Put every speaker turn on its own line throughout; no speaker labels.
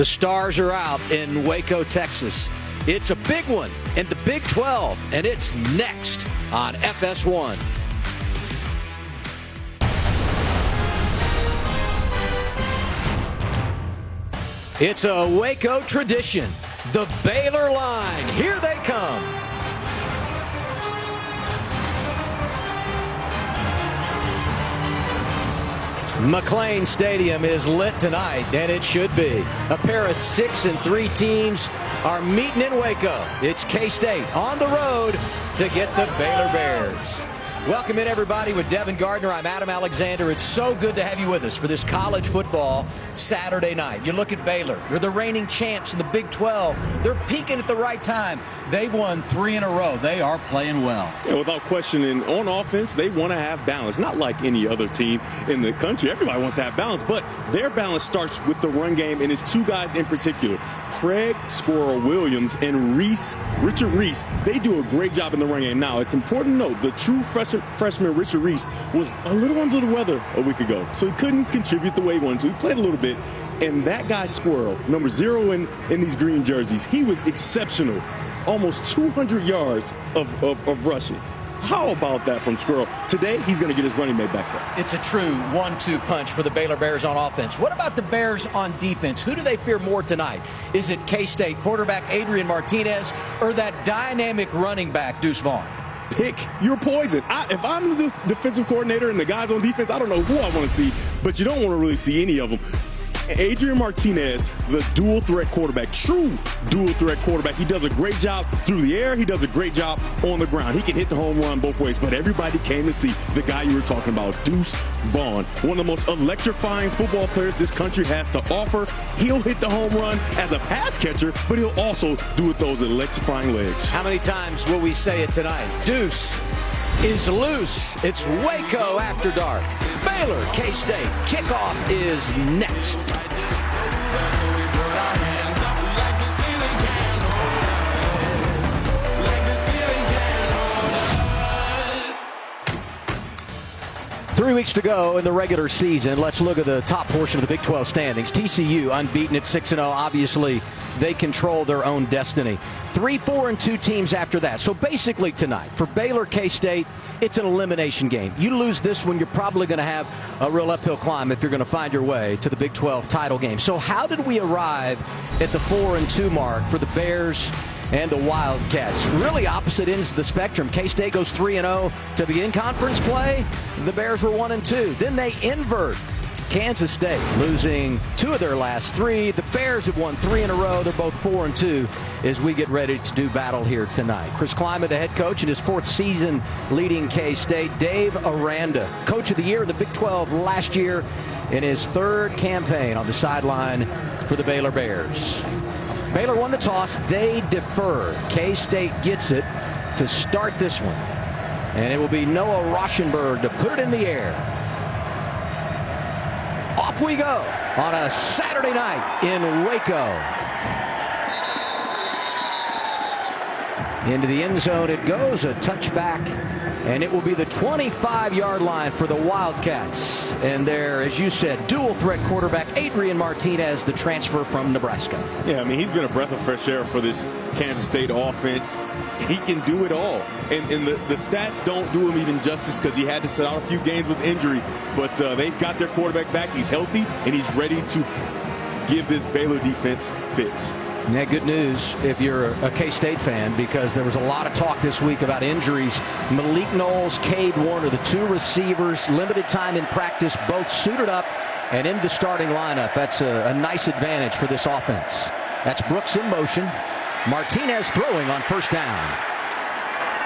The Stars are out in Waco, Texas. It's a big one in the Big 12, and it's next on FS1. It's a Waco tradition. The Baylor line. Here they come. McLean Stadium is lit tonight, and it should be. A pair of 6-3 teams are meeting in Waco. It's K-State on the road to get the Baylor Bears. Welcome in, everybody, with Devin Gardner. I'm Adam Alexander. It's so good to have you with us for this college football Saturday night. You look at Baylor. They're the reigning champs in the Big 12. They're peaking at the right time. They've won 3 in a row. They are playing well.
Yeah, without question, and on offense, they want to have balance. Not like any other team in the country. Everybody wants to have balance, but their balance starts with the run game, and it's 2 guys in particular. Craig Squirrel Williams and Richard Reese, they do a great job in the run game. Now, it's important to note, the true freshman Richard Reese was a little under the weather a week ago, so he couldn't contribute the way he wanted to. He played a little bit, and that guy Squirrel, number 0 in these green jerseys, he was exceptional. Almost 200 yards of rushing. How about that from Squirrel? Today, he's going to get his running mate back there.
It's a true 1-2 punch for the Baylor Bears on offense. What about the Bears on defense? Who do they fear more tonight? Is it K-State quarterback Adrian Martinez or that dynamic running back Deuce Vaughn?
Pick your poison. If I'm the defensive coordinator and the guys on defense, I don't know who I want to see, but you don't want to really see any of them. Adrian Martinez, the dual threat quarterback, true dual threat quarterback. He does a great job through the air. He does a great job on the ground. He can hit the home run both ways, but everybody came to see the guy you were talking about, Deuce Vaughn, one of the most electrifying football players this country has to offer. He'll hit the home run as a pass catcher, but he'll also do it with those electrifying legs.
How many times will we say it tonight? Deuce is loose. It's Waco after dark. Baylor, K-State. Kickoff is next. Three weeks to go in the regular season. Let's look at the top portion of the Big 12 standings. TCU unbeaten at 6-0. Obviously, they control their own destiny. 3, 4, and 2 teams after that. So basically tonight, for Baylor, K-State, it's an elimination game. You lose this one, you're probably going to have a real uphill climb if you're going to find your way to the Big 12 title game. So how did we arrive at the 4-2 mark for the Bears and the Wildcats? Really opposite ends of the spectrum. K-State goes 3-0 to begin conference play. The Bears were 1-2. Then they invert. Kansas State losing 2 of their last 3. The Bears have won 3 in a row. They're both 4-2 as we get ready to do battle here tonight. Chris Klieman, the head coach in his 4th season leading K-State. Dave Aranda, coach of the year in the Big 12 last year in his 3rd campaign on the sideline for the Baylor Bears. Baylor won the toss. They defer. K-State gets it to start this one. And it will be Noah Rauschenberg to put it in the air. Off we go on a Saturday night in Waco. Into the end zone it goes, a touchback, and it will be the 25-yard line for the Wildcats. And there, as you said, dual threat quarterback Adrian Martinez, the transfer from Nebraska.
Yeah, I mean, he's been a breath of fresh air for this Kansas State offense. He can do it all. And the stats don't do him even justice because he had to sit out a few games with injury. But they've got their quarterback back. He's healthy, and he's ready to give this Baylor defense fits.
Yeah, good news if you're a K-State fan, because there was a lot of talk this week about injuries. Malik Knowles, Cade Warner, the 2 receivers, limited time in practice, both suited up and in the starting lineup. That's a nice advantage for this offense. That's Brooks in motion. Martinez throwing on first down.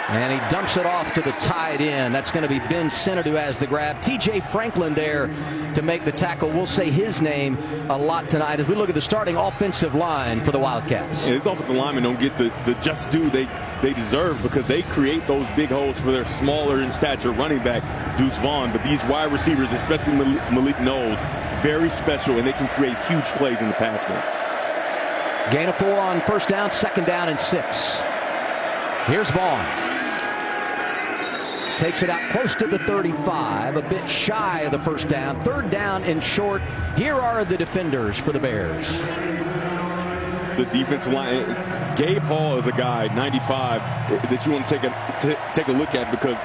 And he dumps it off to the tight end. That's going to be Ben Sinnott who has the grab. T.J. Franklin there to make the tackle. We'll say his name a lot tonight as we look at the starting offensive line for the Wildcats.
Yeah, this offensive linemen don't get the just due they deserve because they create those big holes for their smaller in stature running back, Deuce Vaughn. But these wide receivers, especially Malik Knowles, very special, and they can create huge plays in the pass game.
Gain of 4 on first down, 2nd down and 6. Here's Vaughn. takes it out close to the 35, a bit shy of the first down. Third down and short. Here are the defenders for the Bears.
The defensive line. Gabe Hall is a guy, 95, that you want to take a look at, because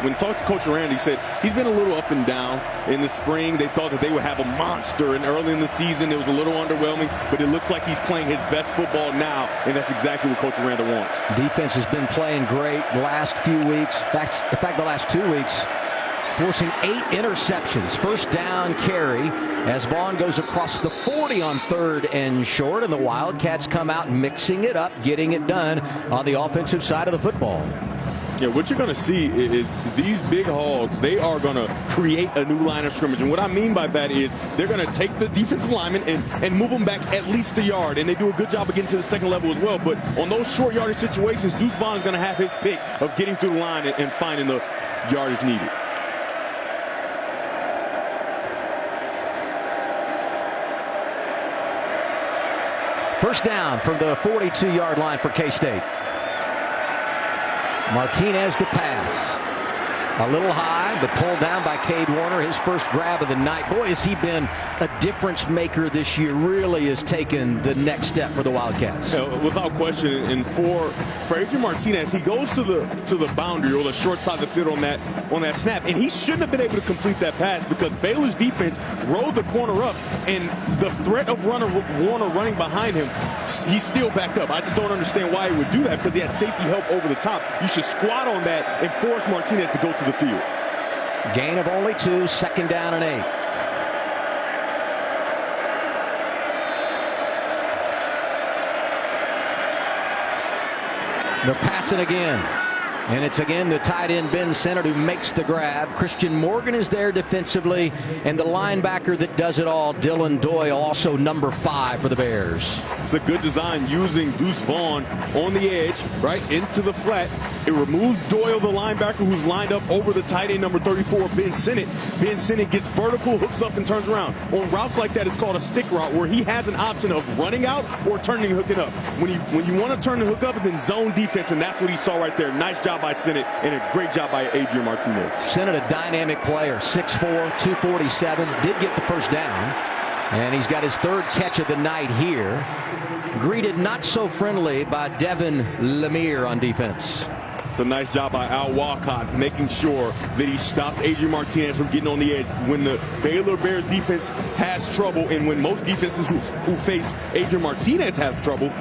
when talked to Coach Rand, he said he's been a little up and down. In the spring, they thought that they would have a monster, and early in the season, it was a little underwhelming, but it looks like he's playing his best football now, and that's exactly what Coach Rand wants.
Defense has been playing great the last few weeks. In fact, the last 2 weeks, forcing 8 interceptions. First down carry as Vaughn goes across the 40 on third and short, and the Wildcats come out mixing it up, getting it done on the offensive side of the football.
Yeah, what you're going to see is these big hogs, they are going to create a new line of scrimmage. And what I mean by that is they're going to take the defensive linemen and move them back at least a yard. And they do a good job of getting to the second level as well. But on those short yardage situations, Deuce Vaughn is going to have his pick of getting through the line and finding the yardage needed.
First down from the 42-yard line for K-State. Martinez to pass. A little high, but pulled down by Cade Warner. His first grab of the night. Boy, has he been a difference maker this year. Really has taken the next step for the Wildcats.
Without question. And for Adrian Martinez, he goes to the boundary or the short side of the field on that snap, and he shouldn't have been able to complete that pass because Baylor's defense rode the corner up, and the threat of Warner running behind him, he's still backed up. I just don't understand why he would do that, because he had safety help over the top. You should squat on that and force Martinez to go to the field.
Gain of only 2, second down and 8. They're passing again. And it's again the tight end Ben Sennett who makes the grab. Christian Morgan is there defensively, and the linebacker that does it all, Dylan Doyle, also number 5 for the Bears.
It's a good design using Deuce Vaughn on the edge, right into the flat. It removes Doyle, the linebacker, who's lined up over the tight end number 34, Ben Sennett. Ben Sennett gets vertical, hooks up, and turns around. On routes like that, it's called a stick route, where he has an option of running out or turning and hooking up. When you want to turn the hook up, it's in zone defense, and that's what he saw right there. Nice job by Sennett, and a great job by Adrian Martinez.
Sennett, a dynamic player, 6'4", 247, did get the first down, and he's got his third catch of the night here. Greeted not so friendly by Devin Lemire on defense.
It's a nice job by Al Wildcat, making sure that he stops Adrian Martinez from getting on the edge. When the Baylor Bears defense has trouble, and when most defenses who face Adrian Martinez have trouble,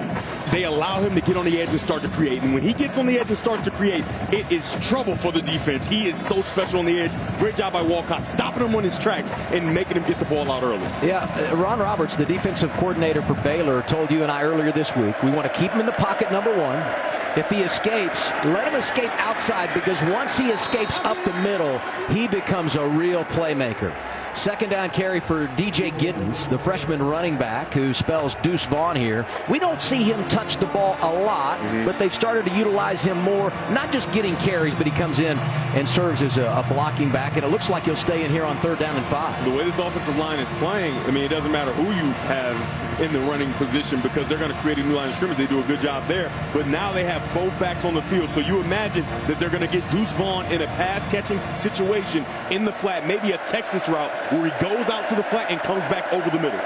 they allow him to get on the edge and start to create. And when he gets on the edge and starts to create, it is trouble for the defense. He is so special on the edge. Great job by Wildcat, stopping him on his tracks and making him get the ball out early.
Yeah, Ron Roberts, the defensive coordinator for Baylor, told you and I earlier this week, we want to keep him in the pocket, number 1. If he escapes, let him escape outside, because once he escapes up the middle, he becomes a real playmaker. Second down carry for DJ Giddens, the freshman running back who spells Deuce Vaughn here. We don't see him touch the ball a lot, but they've started to utilize him more, not just getting carries, but he comes in and serves as a blocking back, and it looks like he'll stay in here on third down and 5.
The way this offensive line is playing, I mean, it doesn't matter who you have in the running position, because they're going to create a new line of scrimmage. They do a good job there, but now they have both backs on the field, so you imagine that they're going to get Deuce Vaughn in a pass-catching situation in the flat, maybe a Texas route where he goes out to the flat and comes back over the middle.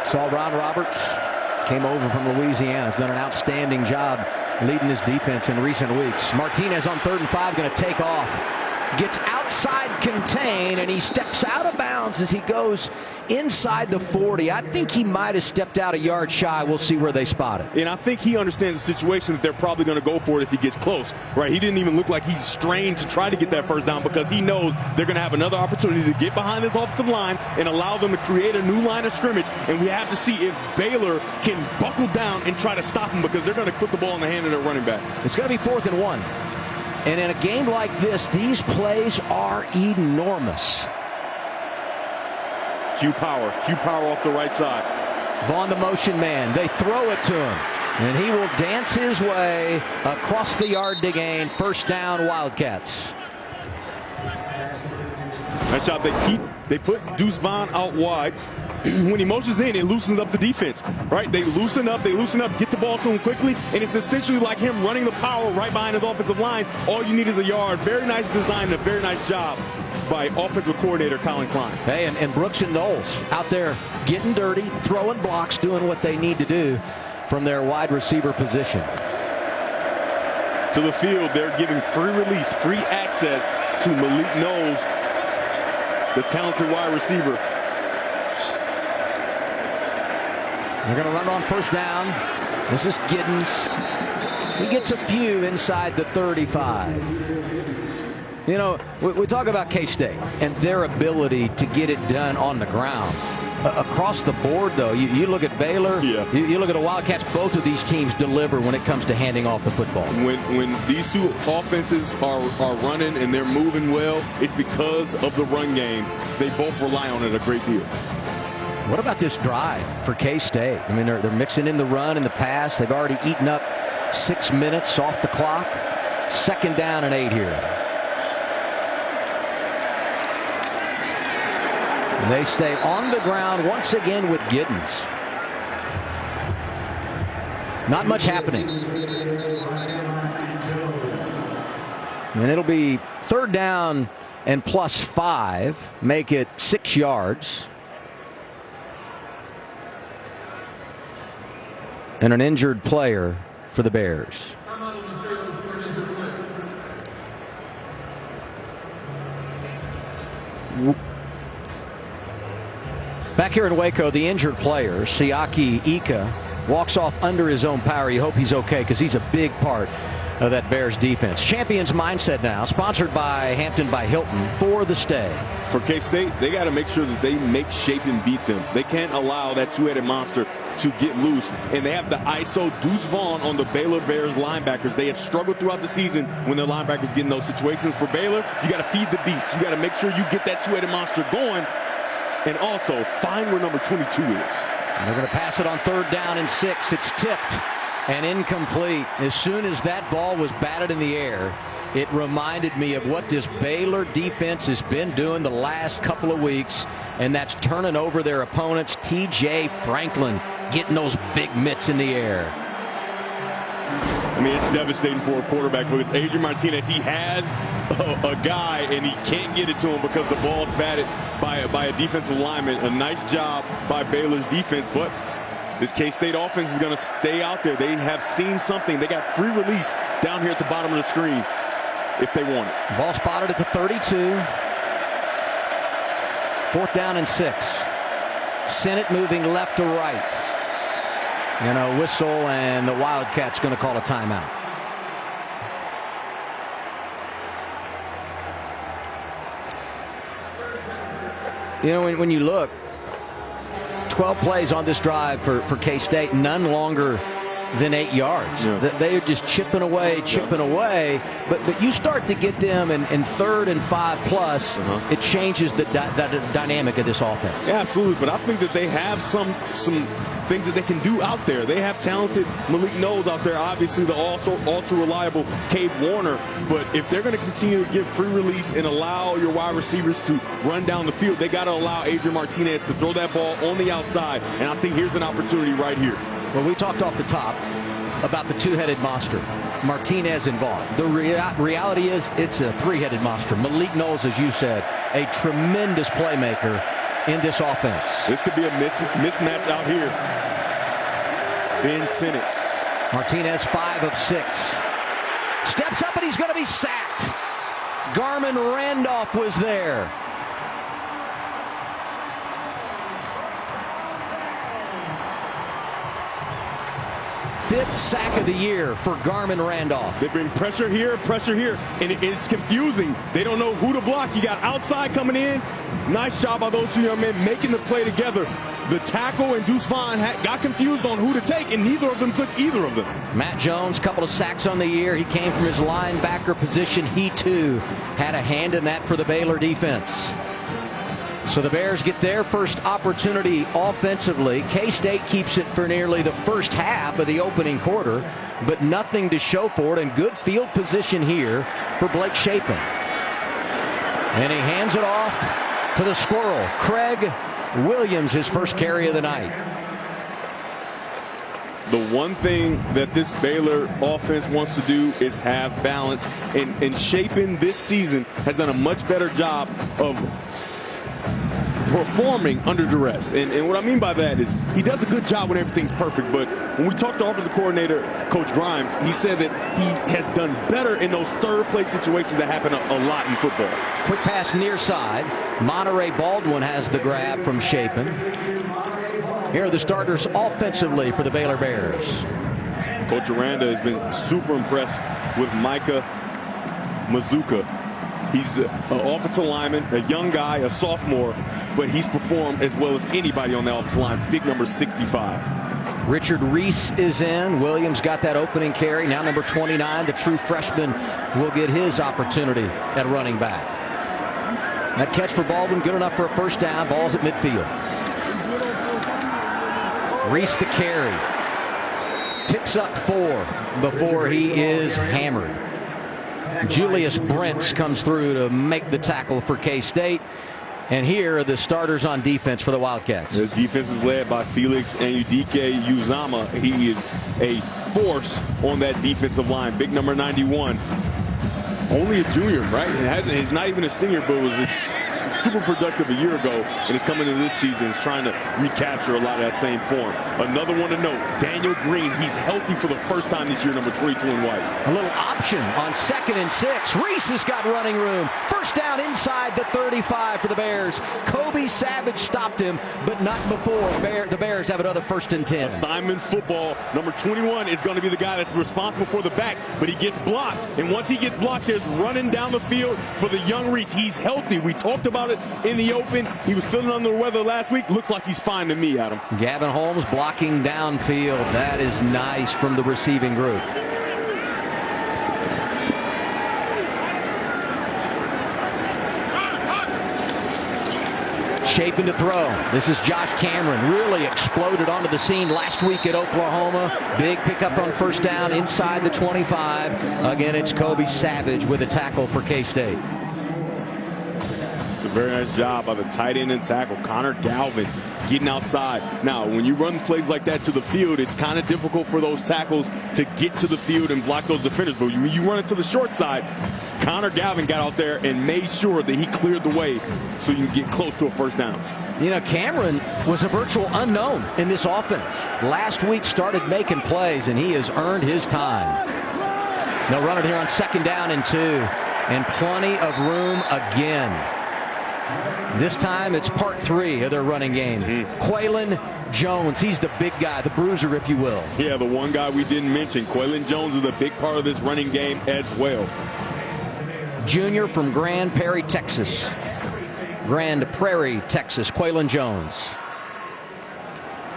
Saw Ron Roberts, came over from Louisiana, has done an outstanding job leading his defense in recent weeks. Martinez on third and 5, going to take off. Gets outside contain, and he steps out of bounds as he goes inside the 40. I think he might have stepped out a yard shy. We'll see where they spot it.
And I think he understands the situation that they're probably going to go for it if he gets close, right? He didn't even look like he's strained to try to get that first down, because he knows they're going to have another opportunity to get behind this offensive line and allow them to create a new line of scrimmage. And we have to see if Baylor can buckle down and try to stop him, because they're going to put the ball in the hand of their running back.
It's going to be 4th and 1. And in a game like this, these plays are enormous.
Q power off the right side.
Vaughn, the motion man. They throw it to him, and he will dance his way across the yard to gain. First down, Wildcats.
Nice job. They put Deuce Vaughn out wide. when he motions in, it loosens up the defense, right? They loosen up, get the ball to him quickly, and it's essentially like him running the power right behind his offensive line. All you need is a yard. Very nice design and a very nice job by offensive coordinator Colin Klein.
Hey, and Brooks and Knowles out there getting dirty, throwing blocks, doing what they need to do from their wide receiver position.
To the field, they're giving free release, free access to Malik Knowles, the talented wide receiver.
They're going to run on first down. This is Giddens. He gets a few inside the 35. You know, we talk about K-State and their ability to get it done on the ground. Across the board, though, you look at Baylor, you look at the Wildcats, both of these teams deliver when it comes to handing off the football.
When these two offenses are running and they're moving well, it's because of the run game. They both rely on it a great deal.
What about this drive for K-State? I mean, they're mixing in the run and the pass. They've already eaten up 6 minutes off the clock. 2nd down and 8 here. And they stay on the ground once again with Giddens. Not much happening. And it'll be 3rd down and +5. Make it 6 yards. And an injured player for the Bears. Back here in Waco, the injured player, Siaki Ika, walks off under his own power. You hope he's okay because he's a big part of that Bears defense. Champions Mindset now, sponsored by Hampton by Hilton for the stay.
For K-State, they got to make sure that they make shape and beat them. They can't allow that two-headed monster to get loose. And they have to ISO Deuce Vaughn on the Baylor Bears linebackers. They have struggled throughout the season when their linebackers get in those situations. For Baylor, you got to feed the beast. You got to make sure you get that two-headed monster going. And also, find where number 22 is.
And they're going to pass it on 3rd down and 6. It's tipped and incomplete. As soon as that ball was batted in the air, it reminded me of what this Baylor defense has been doing the last couple of weeks, and that's turning over their opponents. T.J. Franklin getting those big mitts in the air.
I mean, it's devastating for a quarterback because Adrian Martinez, he has a guy and he can't get it to him because the ball's batted by a defensive lineman. A nice job by Baylor's defense, but this K-State offense is going to stay out there. They have seen something. They got free release down here at the bottom of the screen if they want it.
Ball spotted at the 32. 4th down and 6. Sennett moving left to right. And a whistle, and the Wildcats going to call a timeout. You know, when you look, 12 plays on this drive for K-State, none longer than 8 yards. Yeah. They are just chipping away. But you start to get them in 3rd and 5+, it changes the dynamic of this offense.
Yeah, absolutely. But I think that they have some things that they can do out there. They have talented Malik Knowles out there, obviously the also ultra reliable Cade Warner. But if they're going to continue to give free release and allow your wide receivers to run down the field, they got to allow Adrian Martinez to throw that ball on the outside. And I think here's an opportunity right here.
Well, we talked off the top about the two-headed monster, Martinez and Vaughn. The reality is it's a three-headed monster. Malik Knowles, as you said, a tremendous playmaker in this offense.
This could be a mismatch out here. Ben Sennett.
Martinez 5 of 6. Steps up and he's going to be sacked. Garmin Randolph was there. Fifth sack of the year for Garmin Randolph.
They bring pressure here, and it's confusing. They don't know who to block. You got outside coming in. Nice job by those two young men making the play together. The tackle and Deuce Vaughn got confused on who to take, and neither of them took either of them.
Matt Jones, couple of sacks on the year. He came from his linebacker position. He, too, had a hand in that for the Baylor defense. So the Bears get their first opportunity offensively. K-State keeps it for nearly the first half of the opening quarter, but nothing to show for it, and good field position here for Blake Shapen. And he hands it off to the squirrel, Craig Williams, his first carry of the night.
The one thing that this Baylor offense wants to do is have balance. And Chapin this season has done a much better job of performing under duress. And what I mean by that is he does a good job when everything's perfect. But when we talked to offensive coordinator Coach Grimes, he said that he has done better in those third-place situations that happen a lot in football.
Quick pass near side. Monterey Baldwin has the grab from Chapin. Here are the starters offensively for the Baylor Bears.
Coach Aranda has been super impressed with Micah Mazuka. He's an offensive lineman, a young guy, a sophomore, but he's performed as well as anybody on the offensive line. Big number 65.
Richard Reese is in. Williams got that opening carry. Now number 29, the true freshman, will get his opportunity at running back. That catch for Baldwin, good enough for a first down. Ball's at midfield. Reese the carry. Picks up 4 before he is hammered. Julius Brents comes through to make the tackle for K-State. And here are the starters on defense for the Wildcats.
This defense is led by Felix Anyudike Uzama. He is a force on that defensive line. Big number 91. Only a junior, right? He's not even a senior, but was super productive a year ago, and is coming into this season is trying to recapture a lot of that same form. Another one to note, Daniel Green. He's healthy for the first time this year, number 22 in white.
A little option on 2nd and 6. Reese has got running room. First down inside the 35 for the Bears. Kobe Savage stopped him, but not before. The Bears have another 1st and 10.
Assignment football. Number 21 is going to be the guy that's responsible for the back, but he gets blocked. And once he gets blocked, there's running down the field for the young Reese. He's healthy. We talked about it in the open. He was feeling under the weather last week. Looks like he's fine to me, Adam.
Gavin Holmes blocking downfield. That is nice from the receiving group. Chapin to throw. This is Josh Cameron. Really exploded onto the scene last week at Oklahoma. Big pickup on first down inside the 25. Again, it's Kobe Savage with a tackle for K-State.
It's a very nice job by the tight end and tackle, Connor Galvin, getting outside. Now, when you run plays like that to the field, it's kind of difficult for those tackles to get to the field and block those defenders. But when you run it to the short side, Connor Galvin got out there and made sure that he cleared the way so you can get close to a first down.
You know, Cameron was a virtual unknown in this offense. Last week started making plays, and he has earned his time. They'll run it here on 2nd down and 2. And plenty of room again. This time it's part 3 of their running game. Quaylen Jones, he's the big guy, the bruiser, if you will.
Yeah, the one guy we didn't mention. Quaylen Jones is a big part of this running game as well.
Junior from Grand Prairie, Texas. Quaylen Jones.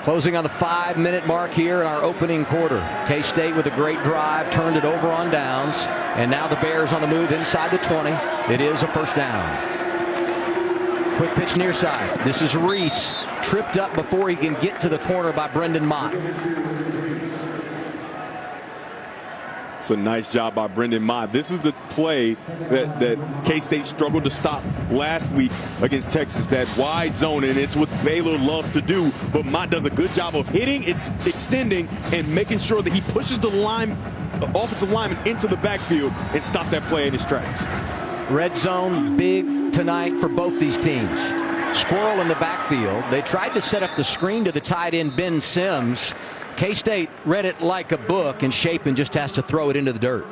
Closing on the 5-minute mark here in our opening quarter. K-State with a great drive, turned it over on downs. And now the Bears on the move inside the 20. It is a first down. Quick pitch near side. This is Reese. Tripped up before he can get to the corner by Brendan Mott.
It's a nice job by Brendan Mott. This is the play that K-State struggled to stop last week against Texas, that wide zone, and it's what Baylor loves to do. But Mott does a good job of hitting, it's extending, and making sure that he pushes the offensive lineman into the backfield and stop that play in his tracks.
Red zone big tonight for both these teams. Squirrel in the backfield. They tried to set up the screen to the tight end Ben Sims. K-State read it like a book, and Chapin just has to throw it into the dirt.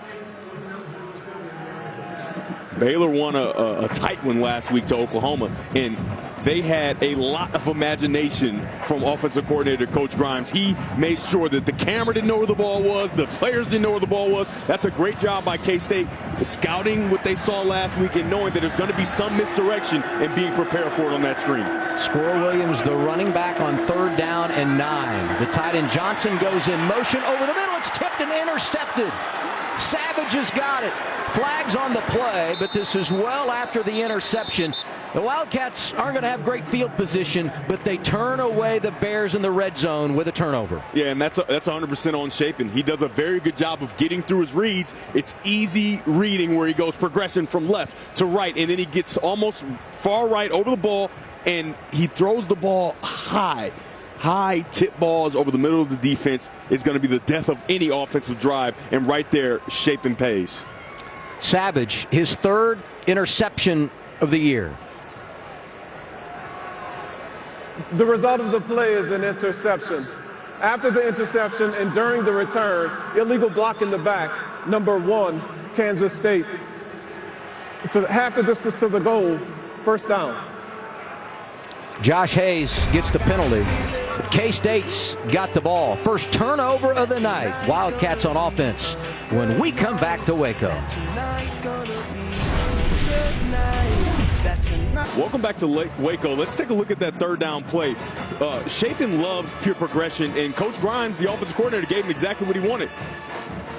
Baylor won a tight one last week to Oklahoma, and they had a lot of imagination from offensive coordinator Coach Grimes. He made sure that the camera didn't know where the ball was, the players didn't know where the ball was. That's a great job by K-State, scouting what they saw last week and knowing that there's going to be some misdirection and being prepared for it on that screen.
Squirrel Williams, the running back, on 3rd down and 9. The tight end Johnson goes in motion over the middle. It's tipped and intercepted. Savage has got it. Flags on the play, but this is well after the interception. The Wildcats aren't going to have great field position, but they turn away the Bears in the red zone with a turnover.
Yeah, and that's 100% on Shapen. He does a very good job of getting through his reads. It's easy reading where he goes progression from left to right, and then he gets almost far right over the ball, and he throws the ball high. High tip balls over the middle of the defense is going to be the death of any offensive drive, and right there, Shapen pays.
Savage, his third interception of the year.
The result of the play is an interception. After the interception and during the return, illegal block in the back, number 1, Kansas State. So half the distance to the goal, first down.
Josh Hayes gets the penalty. K-State's got the ball. First turnover of the night. Wildcats on offense when we come back to Waco.
Welcome back to Waco. Let's take a look at that third down play. Shapen loves pure progression, and Coach Grimes, the offensive coordinator, gave him exactly what he wanted.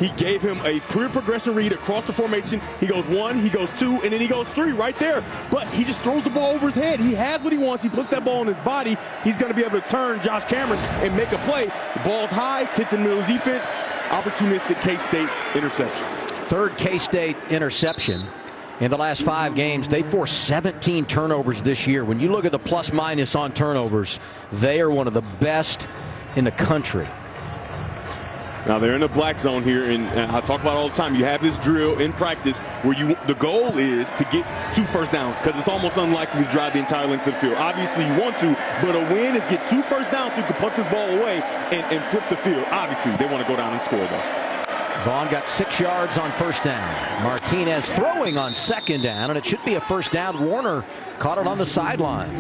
He gave him a pure progression read across the formation. He goes 1, he goes 2, and then he goes 3 right there. But he just throws the ball over his head. He has what he wants. He puts that ball on his body. He's going to be able to turn Josh Cameron and make a play. The ball's high, tipped in the middle of the defense. Opportunistic K-State interception.
Third K-State interception. In the last 5 games, they forced 17 turnovers this year. When you look at the plus minus on turnovers, they are one of the best in the country.
Now they're in the black zone here, and I talk about it all the time. You have this drill in practice where the goal is to get 2 first downs, because it's almost unlikely to drive the entire length of the field. Obviously you want to, but a win is get 2 first downs so you can punt this ball away and flip the field. Obviously they want to go down and score though.
Vaughn got 6 yards on first down. Martinez throwing on second down, and it should be a first down. Warner caught it on the sideline.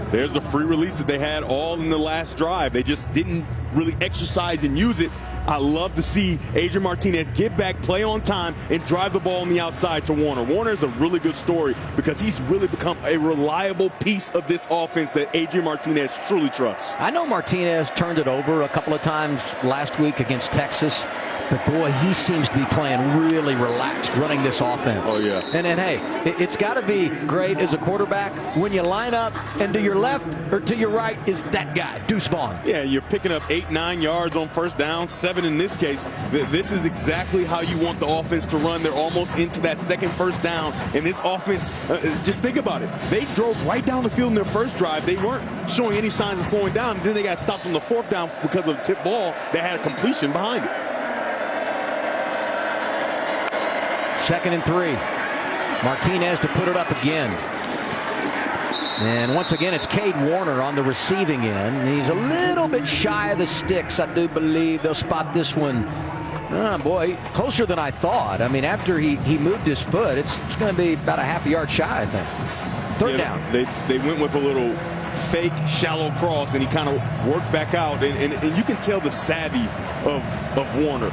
There's the free release that they had all in the last drive. They just didn't really exercise and use it. I love to see Adrian Martinez get back, play on time, and drive the ball on the outside to Warner. Warner is a really good story because he's really become a reliable piece of this offense that Adrian Martinez truly trusts.
I know Martinez turned it over a couple of times last week against Texas, but boy, he seems to be playing really relaxed, running this offense.
Oh, yeah.
And hey, it's got to be great as a quarterback when you line up and to your left or to your right is that guy, Deuce Vaughn.
Yeah, you're picking up 8, 9 yards on first down, 7 in this case. This is exactly how you want the offense to run. They're almost into that second first down. And this offense, just think about it. They drove right down the field in their first drive. They weren't showing any signs of slowing down. And then they got stopped on the 4th down because of the tip ball. They had a completion behind it.
2nd and 3. Martinez to put it up again. And once again, it's Cade Warner on the receiving end. He's a little bit shy of the sticks. I do believe they'll spot this one. Oh, boy, closer than I thought. I mean, after he moved his foot, it's going to be about a half a yard shy, I think. Third down.
They went with a little fake shallow cross, and he kind of worked back out. And you can tell the savvy of Warner.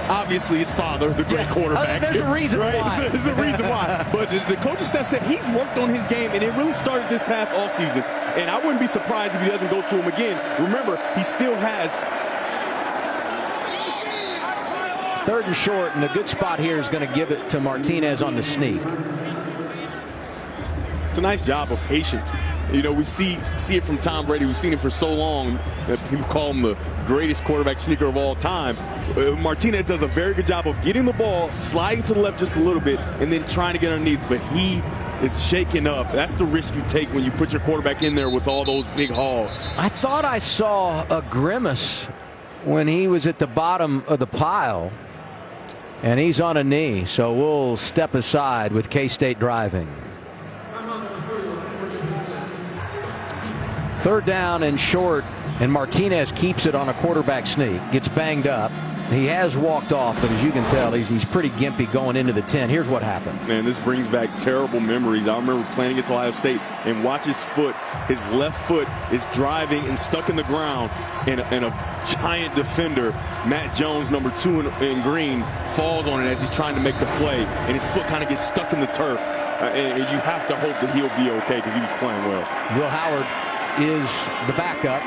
Obviously, his father, the great quarterback.
There's a reason
right?
why.
There's a reason why. But the coaching staff said he's worked on his game, and it really started this past offseason. And I wouldn't be surprised if he doesn't go to him again. Remember, he still has
3rd and short, and a good spot here is going to give it to Martinez on the sneak.
It's a nice job of patience. You know, we see it from Tom Brady. We've seen it for so long that people call him the greatest quarterback sneaker of all time. Martinez does a very good job of getting the ball, sliding to the left just a little bit, and then trying to get underneath. But he is shaken up. That's the risk you take when you put your quarterback in there with all those big hogs.
I thought I saw a grimace when he was at the bottom of the pile, and he's on a knee. So we'll step aside with K-State driving. 3rd down and short, and Martinez keeps it on a quarterback sneak. Gets banged up. He has walked off, but as you can tell, he's pretty gimpy going into the 10. Here's what happened.
Man, this brings back terrible memories. I remember playing against Ohio State and watch his foot. His left foot is driving and stuck in the ground, and a giant defender, Matt Jones, number 2 in green, falls on it as he's trying to make the play, and his foot kind of gets stuck in the turf. And you have to hope that he'll be okay because he was playing well.
Will Howard is the backup.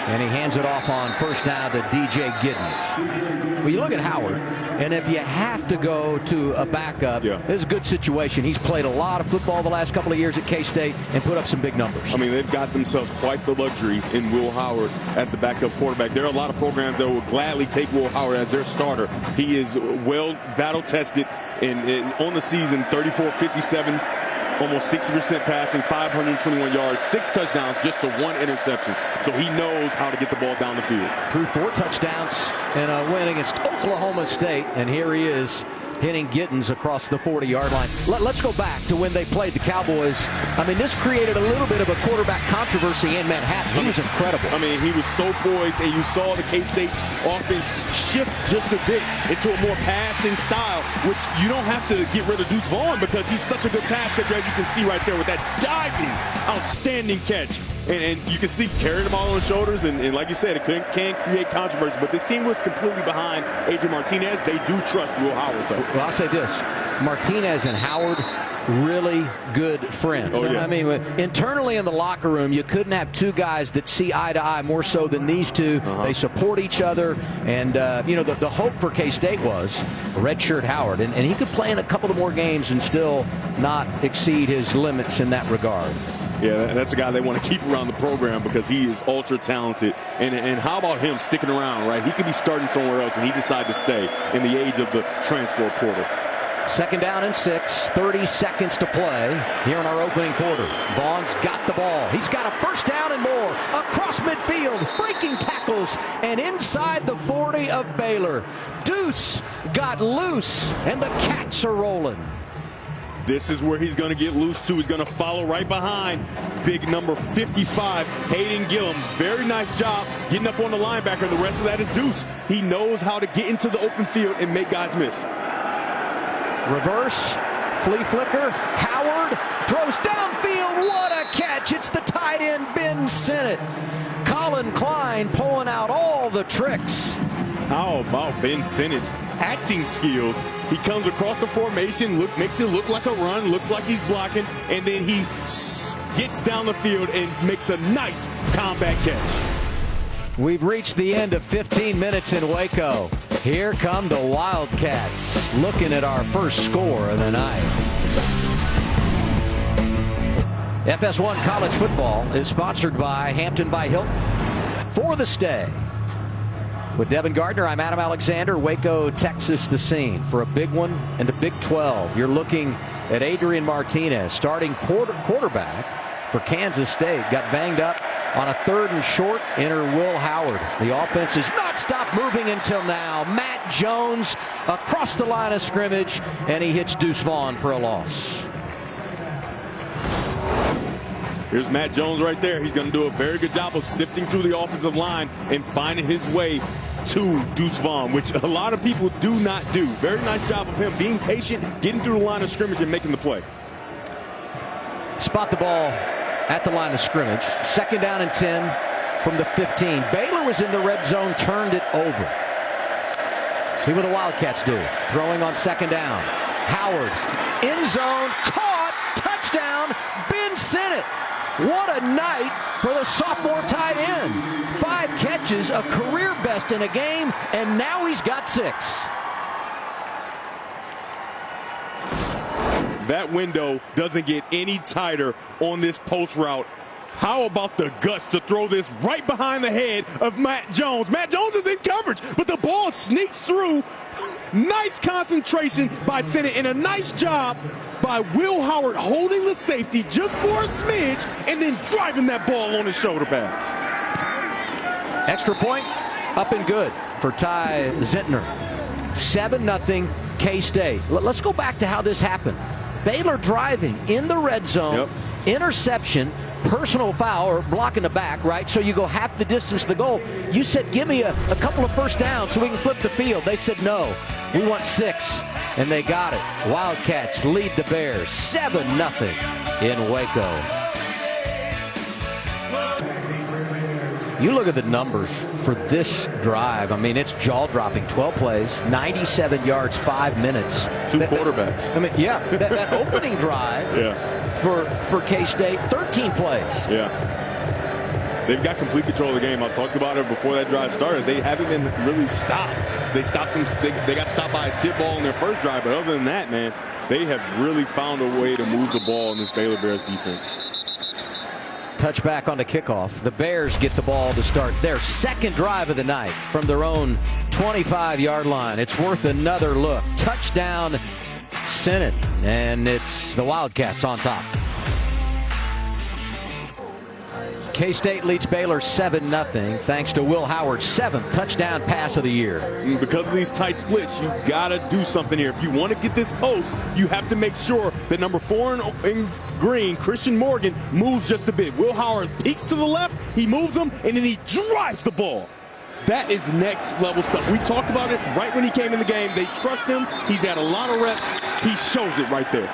And he hands it off on first down to DJ Giddens. Well, you look at Howard, and if you have to go to a backup, it's a good situation. He's played a lot of football the last couple of years at K-State and put up some big numbers.
I mean, they've got themselves quite the luxury in Will Howard as the backup quarterback. There are a lot of programs that will gladly take Will Howard as their starter. He is well battle-tested and on the season, 34-57. Almost 60% passing, 521 yards, 6 touchdowns, just to 1 interception. So he knows how to get the ball down the field.
Threw 4 touchdowns in a win against Oklahoma State, and here he is hitting Giddens across the 40-yard line. Let's go back to when they played the Cowboys. I mean, this created a little bit of a quarterback controversy in Manhattan. He was incredible.
I mean, he was so poised, and you saw the K-State offense shift just a bit into a more passing style, which you don't have to get rid of Deuce Vaughn because he's such a good pass catcher, as you can see right there with that diving, outstanding catch. And you can see carrying the ball on his shoulders, and like you said, it can create controversy. But this team was completely behind Adrian Martinez. They do trust Will Howard, though.
Well, I'll say this. Martinez and Howard, really good friends.
Oh, yeah.
I mean, internally in the locker room, you couldn't have 2 guys that see eye to eye more so than these 2. They support each other. And, you know, the hope for K-State was redshirt Howard. And he could play in a couple of more games and still not exceed his limits in that regard.
Yeah, that's a guy they want to keep around the program because he is ultra talented. And how about him sticking around, right? He could be starting somewhere else, and he decided to stay in the age of the transfer portal.
2nd down and 6, 30 seconds to play here in our opening quarter. Vaughn's got the ball. He's got a first down and more across midfield, breaking tackles, and inside the 40 of Baylor. Deuce got loose, and the Cats are rolling.
This is where he's going to get loose, too. He's going to follow right behind big number 55, Hayden Gillum. Very nice job getting up on the linebacker. The rest of that is Deuce. He knows how to get into the open field and make guys miss.
Reverse, flea flicker, Howard throws downfield. What a catch. It's the tight end, Ben Sinnott. Colin Klein pulling out all the tricks.
How about Ben Sinnott's acting skills? He comes across the formation, makes it look like a run, looks like he's blocking, and then he gets down the field and makes a nice combat catch.
We've reached the end of 15 minutes in Waco. Here come the Wildcats, looking at our first score of the night. FS1 College Football is sponsored by Hampton by Hilton. For the stay. With Devin Gardner, I'm Adam Alexander. Waco, Texas, the scene for a big one in the Big 12. You're looking at Adrian Martinez, starting quarterback for Kansas State. Got banged up on a 3rd and short. Enter Will Howard. The offense has not stopped moving until now. Matt Jones across the line of scrimmage, and he hits Deuce Vaughn for a loss.
Here's Matt Jones right there. He's going to do a very good job of sifting through the offensive line and finding his way to Deuce Vaughn, which a lot of people do not do. Very nice job of him being patient, getting through the line of scrimmage and making the play.
Spot the ball at the line of scrimmage. 2nd down and 10 from the 15. Baylor was in the red zone, turned it over. See what the Wildcats do. Throwing on 2nd down. Howard, end zone, caught, touchdown, Ben Sinnott. What a night for the sophomore tight end. 5 catches, a career best in a game, and now he's got 6.
That window doesn't get any tighter on this post route. How about the guts to throw this right behind the head of Matt Jones? Matt Jones is in coverage, but the ball sneaks through. Nice concentration by Sinnott and a nice job by Will Howard holding the safety just for a smidge and then driving that ball on his shoulder pads.
Extra point up and good for Ty Zentner. 7-0 K-State. Let's go back to how this happened. Baylor driving in the red zone, interception, personal foul, or blocking the back, right? So you go half the distance to the goal. You said, give me a couple of first downs so we can flip the field. They said, no, we want 6, and they got it. Wildcats lead the Bears 7-0 in Waco. You look at the numbers for this drive. I mean, it's jaw-dropping. 12 plays, 97 yards, 5 minutes.
2 quarterbacks.
I mean, yeah, that opening drive for K-State, 13 plays.
Yeah. They've got complete control of the game. I talked about it before that drive started. They haven't been really stopped. They stopped them. They got stopped by a tip ball in their first drive, but other than that, man, they have really found a way to move the ball in this Baylor Bears defense.
Touchback on the kickoff. The Bears get the ball to start their second drive of the night from their own 25-yard line. It's worth another look. Touchdown, Senate, and it's the Wildcats on top. K-State leads Baylor 7-0 thanks to Will Howard's 7th touchdown pass of the year.
Because of these tight splits, you got to do something here. If you want to get this post, you have to make sure that number 4 in green, Christian Morgan, moves just a bit. Will Howard peeks to the left, he moves him, and then he drives the ball. That is next level stuff. We talked about it right when he came in the game. They trust him. He's had a lot of reps. He shows it right there.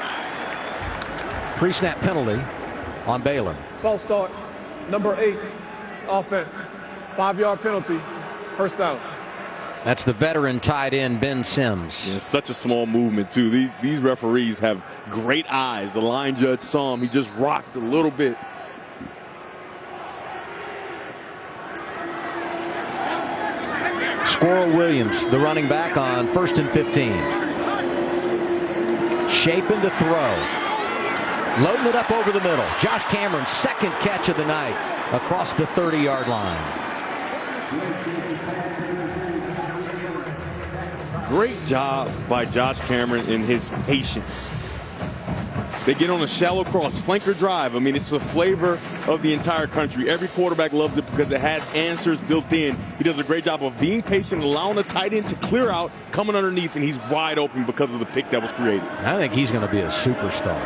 Pre-snap penalty on Baylor.
False start. Number 8, offense. 5-yard penalty. First down.
That's the veteran tight end, Ben Sims.
Yeah, such a small movement, too. These referees have great eyes. The line judge saw him. He just rocked a little bit.
Squirrel Williams, the running back, on 1st and 15. Shaping to throw. Loading it up over the middle. Josh Cameron's second catch of the night across the 30-yard line.
Great job by Josh Cameron in his patience. They get on a shallow cross, flanker drive. I mean, it's the flavor of the entire country. Every quarterback loves it because it has answers built in. He does a great job of being patient, allowing the tight end to clear out, coming underneath, and he's wide open because of the pick that was created.
I think he's going to be a superstar.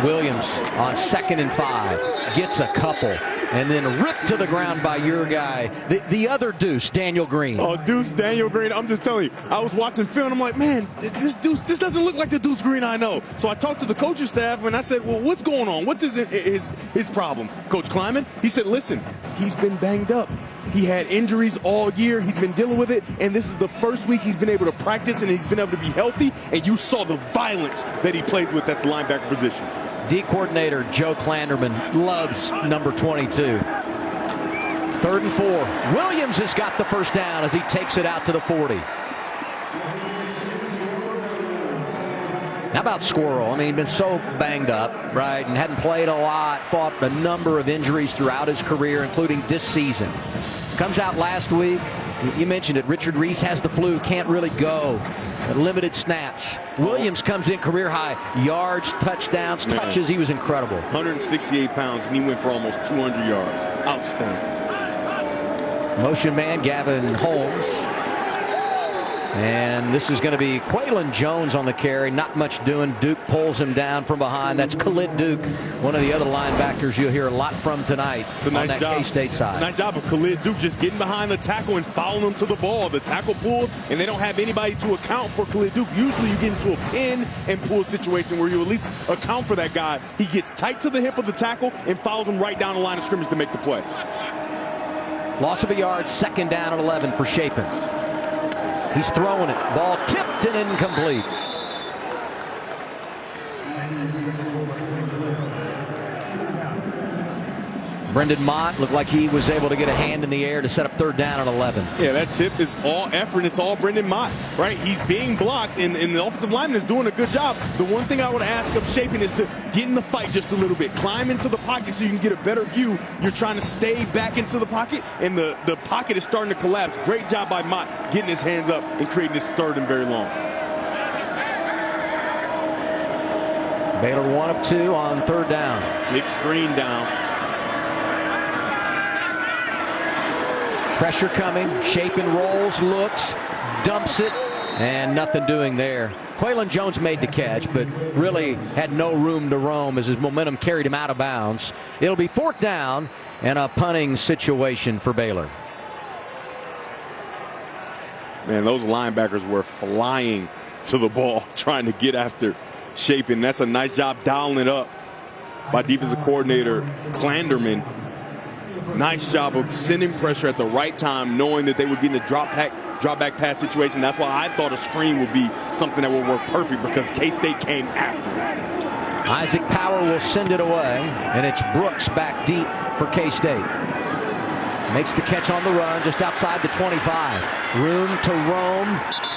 Williams on 2nd and 5 gets a couple and then ripped to the ground by your guy, the other Deuce, Daniel Green.
Oh, Deuce, Daniel Green. I'm just telling you, I was watching film. I'm like, man, this doesn't look like the Deuce Green I know. So I talked to the coaching staff and I said, well, what's going on? What's his problem? Coach Kleiman, he said, listen, he's been banged up. He had injuries all year. He's been dealing with it. And this is the first week he's been able to practice and he's been able to be healthy. And you saw the violence that he played with at the linebacker position.
D coordinator Joe Klanderman loves number 22. 3rd and 4. Williams has got the first down as he takes it out to the 40. How about Squirrel? I mean, he's been so banged up, right, and hadn't played a lot, fought a number of injuries throughout his career, including this season. Comes out last week. You mentioned it. Richard Reese has the flu, can't really go. Limited snaps. Williams comes in career high yards, touchdowns, touches. He was incredible.
168 pounds, and he went for almost 200 yards. Outstanding.
Motion man Gavin Holmes. And this is going to be Quaylen Jones on the carry. Not much doing. Duke pulls him down from behind. That's Khalid Duke, one of the other linebackers you'll hear a lot from tonight on that K-State side.
It's a nice job of Khalid Duke just getting behind the tackle and following him to the ball. The tackle pulls, and they don't have anybody to account for Khalid Duke. Usually you get into a pin and pull situation where you at least account for that guy. He gets tight to the hip of the tackle and follows him right down the line of scrimmage to make the play.
Loss of a yard, 2nd down and 11 for Chapin. He's throwing it. Ball tipped and incomplete. Brendan Mott looked like he was able to get a hand in the air to set up 3rd down and 11.
Yeah, that tip is all effort. It's all Brendan Mott, right? He's being blocked, and the offensive lineman is doing a good job. The one thing I would ask of Chapin is to get in the fight just a little bit. Climb into the pocket so you can get a better view. You're trying to stay back into the pocket, and the pocket is starting to collapse. Great job by Mott getting his hands up and creating this 3rd and very long.
Baylor 1 of 2 on 3rd down.
Big screen down.
Pressure coming. Chapin rolls, looks, dumps it, and nothing doing there. Quaylen Jones made the catch, but really had no room to roam as his momentum carried him out of bounds. It'll be 4th down and a punting situation for Baylor.
Man, those linebackers were flying to the ball, trying to get after Chapin. That's a nice job dialing it up by defensive coordinator Klanderman. Nice job of sending pressure at the right time, knowing that they would get in a drop back pass situation. That's why I thought a screen would be something that would work perfect, because K-State came after it.
Isaac Power will send it away, and it's Brooks back deep for K-State. Makes the catch on the run just outside the 25. Room to roam,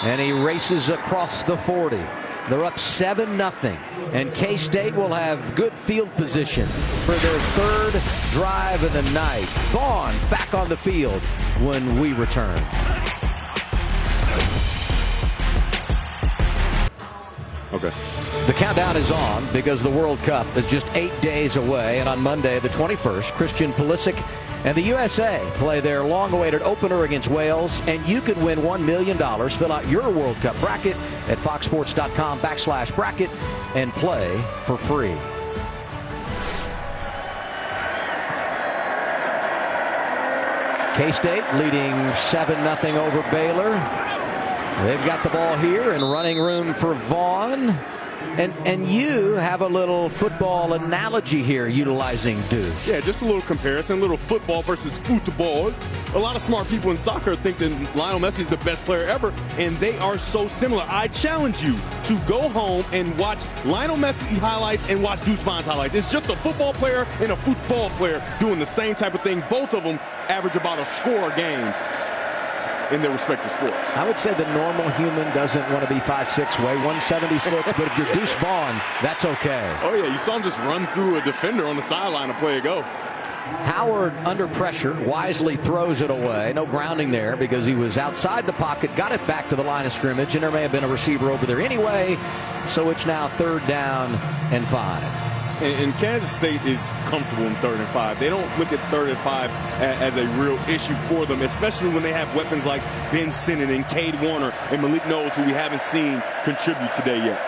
and he races across the 40. They're up 7-0, and K-State will have good field position for their third drive of the night. Vaughn back on the field when we return.
Okay.
The countdown is on because the World Cup is just 8 days away, and on Monday, the 21st, Christian Pulisic and the USA play their long-awaited opener against Wales, and you could win $1 million. Fill out your World Cup bracket at foxsports.com/bracket and play for free. K-State leading 7-0 over Baylor. They've got the ball here and running room for Vaughn. And you have a little football analogy here utilizing Deuce.
Yeah, just a little comparison, a little football versus football. A lot of smart people in soccer think that Lionel Messi is the best player ever, and they are so similar. I challenge you to go home and watch Lionel Messi highlights and watch Deuce Vaughn's highlights. It's just a football player and a football player doing the same type of thing. Both of them average about a score a game in their respective sports.
I would say the normal human doesn't want to be 5'6", weigh 176, but if you're Deuce Vaughn, that's okay.
Oh yeah, you saw him just run through a defender on the sideline and play a go.
Howard under pressure wisely throws it away. No grounding there because he was outside the pocket, got it back to the line of scrimmage, and there may have been a receiver over there anyway, so it's now 3rd down and 5.
And Kansas State is comfortable in 3rd and 5. They don't look at 3rd and 5 as a real issue for them, especially when they have weapons like Ben Sinnen and Cade Warner and Malik Knowles, who we haven't seen contribute today yet.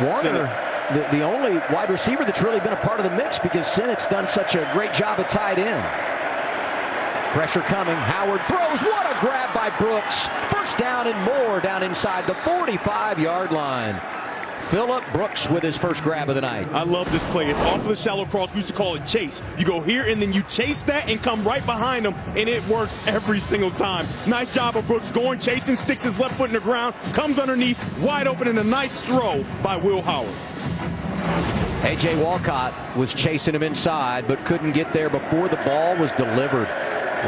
Warner, the only wide receiver that's really been a part of the mix because Sinnett's done such a great job at tight end. Pressure coming. Howard throws. What a grab by Brooks. 1st down and more down inside the 45-yard line. Phillip Brooks with his first grab of the night.
I love this play. It's off of the shallow cross. We used to call it chase. You go here and then you chase that and come right behind them, and it works every single time. Nice job of Brooks going, chasing, sticks his left foot in the ground, comes underneath, wide open, and a nice throw by Will Howard.
A.J. Wildcat was chasing him inside but couldn't get there before the ball was delivered.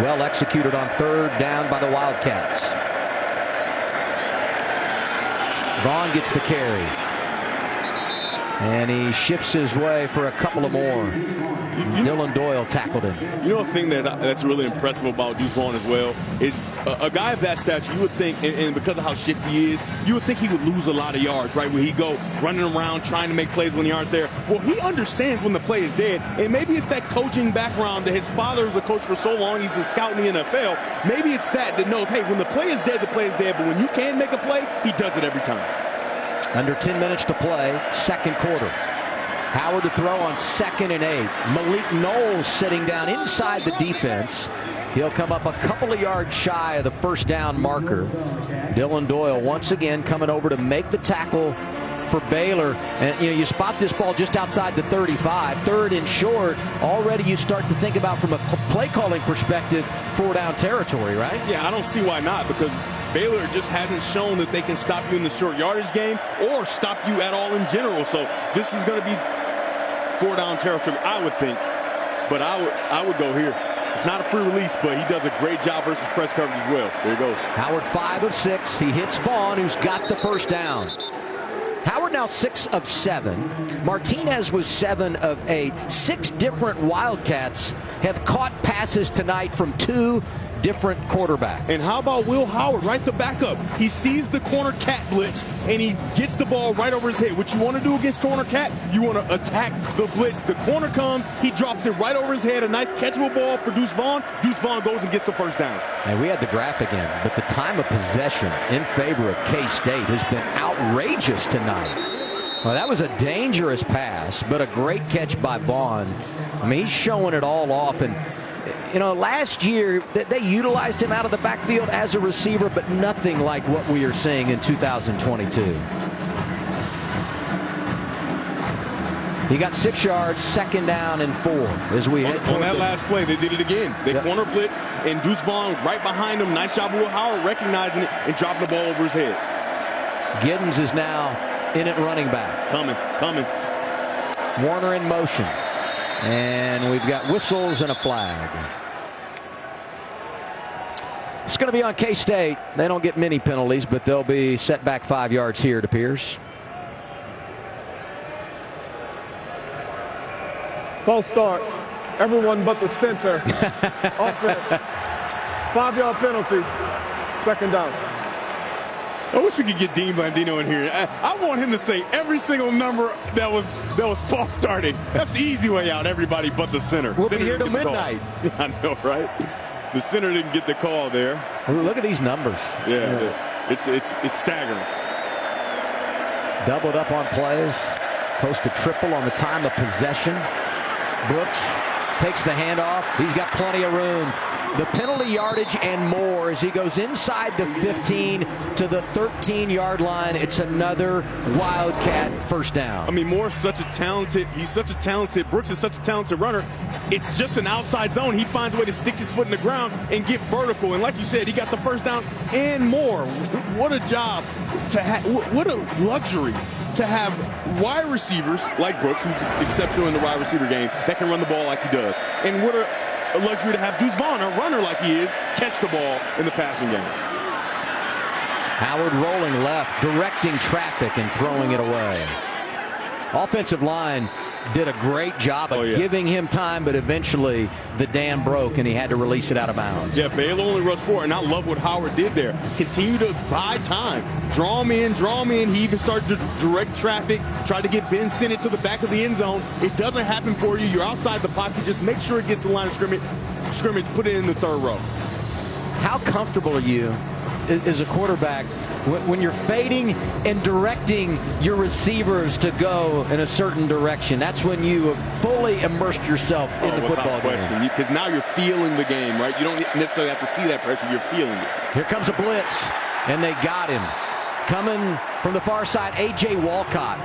Well executed on 3rd down by the Wildcats. Vaughn gets the carry. And he shifts his way for a couple of more. Dylan Doyle tackled him.
You know, a thing that's really impressive about Deuce Vaughn as well is a guy of that stature, you would think, and because of how shifty he is, you would think he would lose a lot of yards, right? When he'd go running around trying to make plays when he aren't there. Well, he understands when the play is dead, and maybe it's that coaching background that his father was a coach for so long, he's a scout in the NFL. Maybe it's that knows, hey, when the play is dead, the play is dead, but when you can make a play, he does it every time.
Under 10 minutes to play, 2nd quarter. Howard to throw on 2nd and 8. Malik Knowles sitting down inside the defense. He'll come up a couple of yards shy of the 1st down marker. Dylan Doyle once again coming over to make the tackle for Baylor. And you spot this ball just outside the 35. 3rd and short. Already you start to think about from a play calling perspective 4th down territory, right?
Yeah, I don't see why not, because Baylor just hasn't shown that they can stop you in the short yardage game or stop you at all in general. So this is going to be 4th down territory, I would think. But I would go here. It's not a free release, but he does a great job versus press coverage as well. There he goes.
Howard 5 of 6. He hits Vaughn, who's got the 1st down. Howard now 6 of 7. Martinez was 7 of 8. 6 different Wildcats have caught passes tonight from 2 different quarterbacks.
And how about Will Howard, right the backup? He sees the corner cat blitz, and he gets the ball right over his head. What you want to do against corner cat, you want to attack the blitz. The corner comes, he drops it right over his head. A nice catchable ball for Deuce Vaughn. Deuce Vaughn goes and gets the 1st down.
And we had the graphic in, but the time of possession in favor of K-State has been outrageous tonight. Well, that was a dangerous pass, but a great catch by Vaughn. I mean, he's showing it all off. And last year they utilized him out of the backfield as a receiver, but nothing like what we are seeing in 2022. He got 6 yards, 2nd down and 4 as we head
on that last play. They did it again. They corner blitz, and Deuce Vaughn right behind him. Nice job of Will Howard recognizing it and dropping the ball over his head.
Giddens is now in at running back.
Coming.
Warner in motion. And we've got whistles and a flag. It's going to be on K-State. They don't get many penalties, but they'll be set back 5 yards here, it appears.
False start. Everyone but the center. Offense. 5-yard penalty. Second down.
I wish we could get Dean Blandino in here. I want him to say every single number that was false starting. That's the easy way out. Everybody but the center.
We'll
Center
be here till midnight.
I know, right? The center didn't get the call there.
Ooh, look at these numbers.
Yeah. It's staggering.
Doubled up on plays. Close to triple on the time of possession. Brooks takes the handoff. He's got plenty of room. The penalty yardage and more as he goes inside the 15 to the 13-yard line. It's another Wildcat first down.
I mean, Brooks is such a talented runner. It's just an outside zone. He finds a way to stick his foot in the ground and get vertical. And like you said, he got the first down and more. What a job to have. What a luxury to have wide receivers like Brooks, who's exceptional in the wide receiver game, that can run the ball like he does. And what a luxury to have Deuce Vaughn, a runner like he is, catch the ball in the passing game.
Howard rolling left, directing traffic and throwing it away. Offensive line did a great job of giving him time, but eventually the dam broke and he had to release it out of bounds.
Yeah, Baylor only rushed 4, and I love what Howard did there. Continue to buy time. Draw him in. He even started to direct traffic, tried to get Ben Sinnott to the back of the end zone. It doesn't happen for you. You're outside the pocket. Just make sure it gets to the line of scrimmage, put it in the third row.
How comfortable are you as a quarterback when you're fading and directing your receivers to go in a certain direction? That's when you have fully immersed yourself in the football game.
Because now you're feeling the game, right? You don't necessarily have to see that pressure. You're feeling it.
Here comes a blitz, and they got him. Coming from the far side, A.J. Wildcat.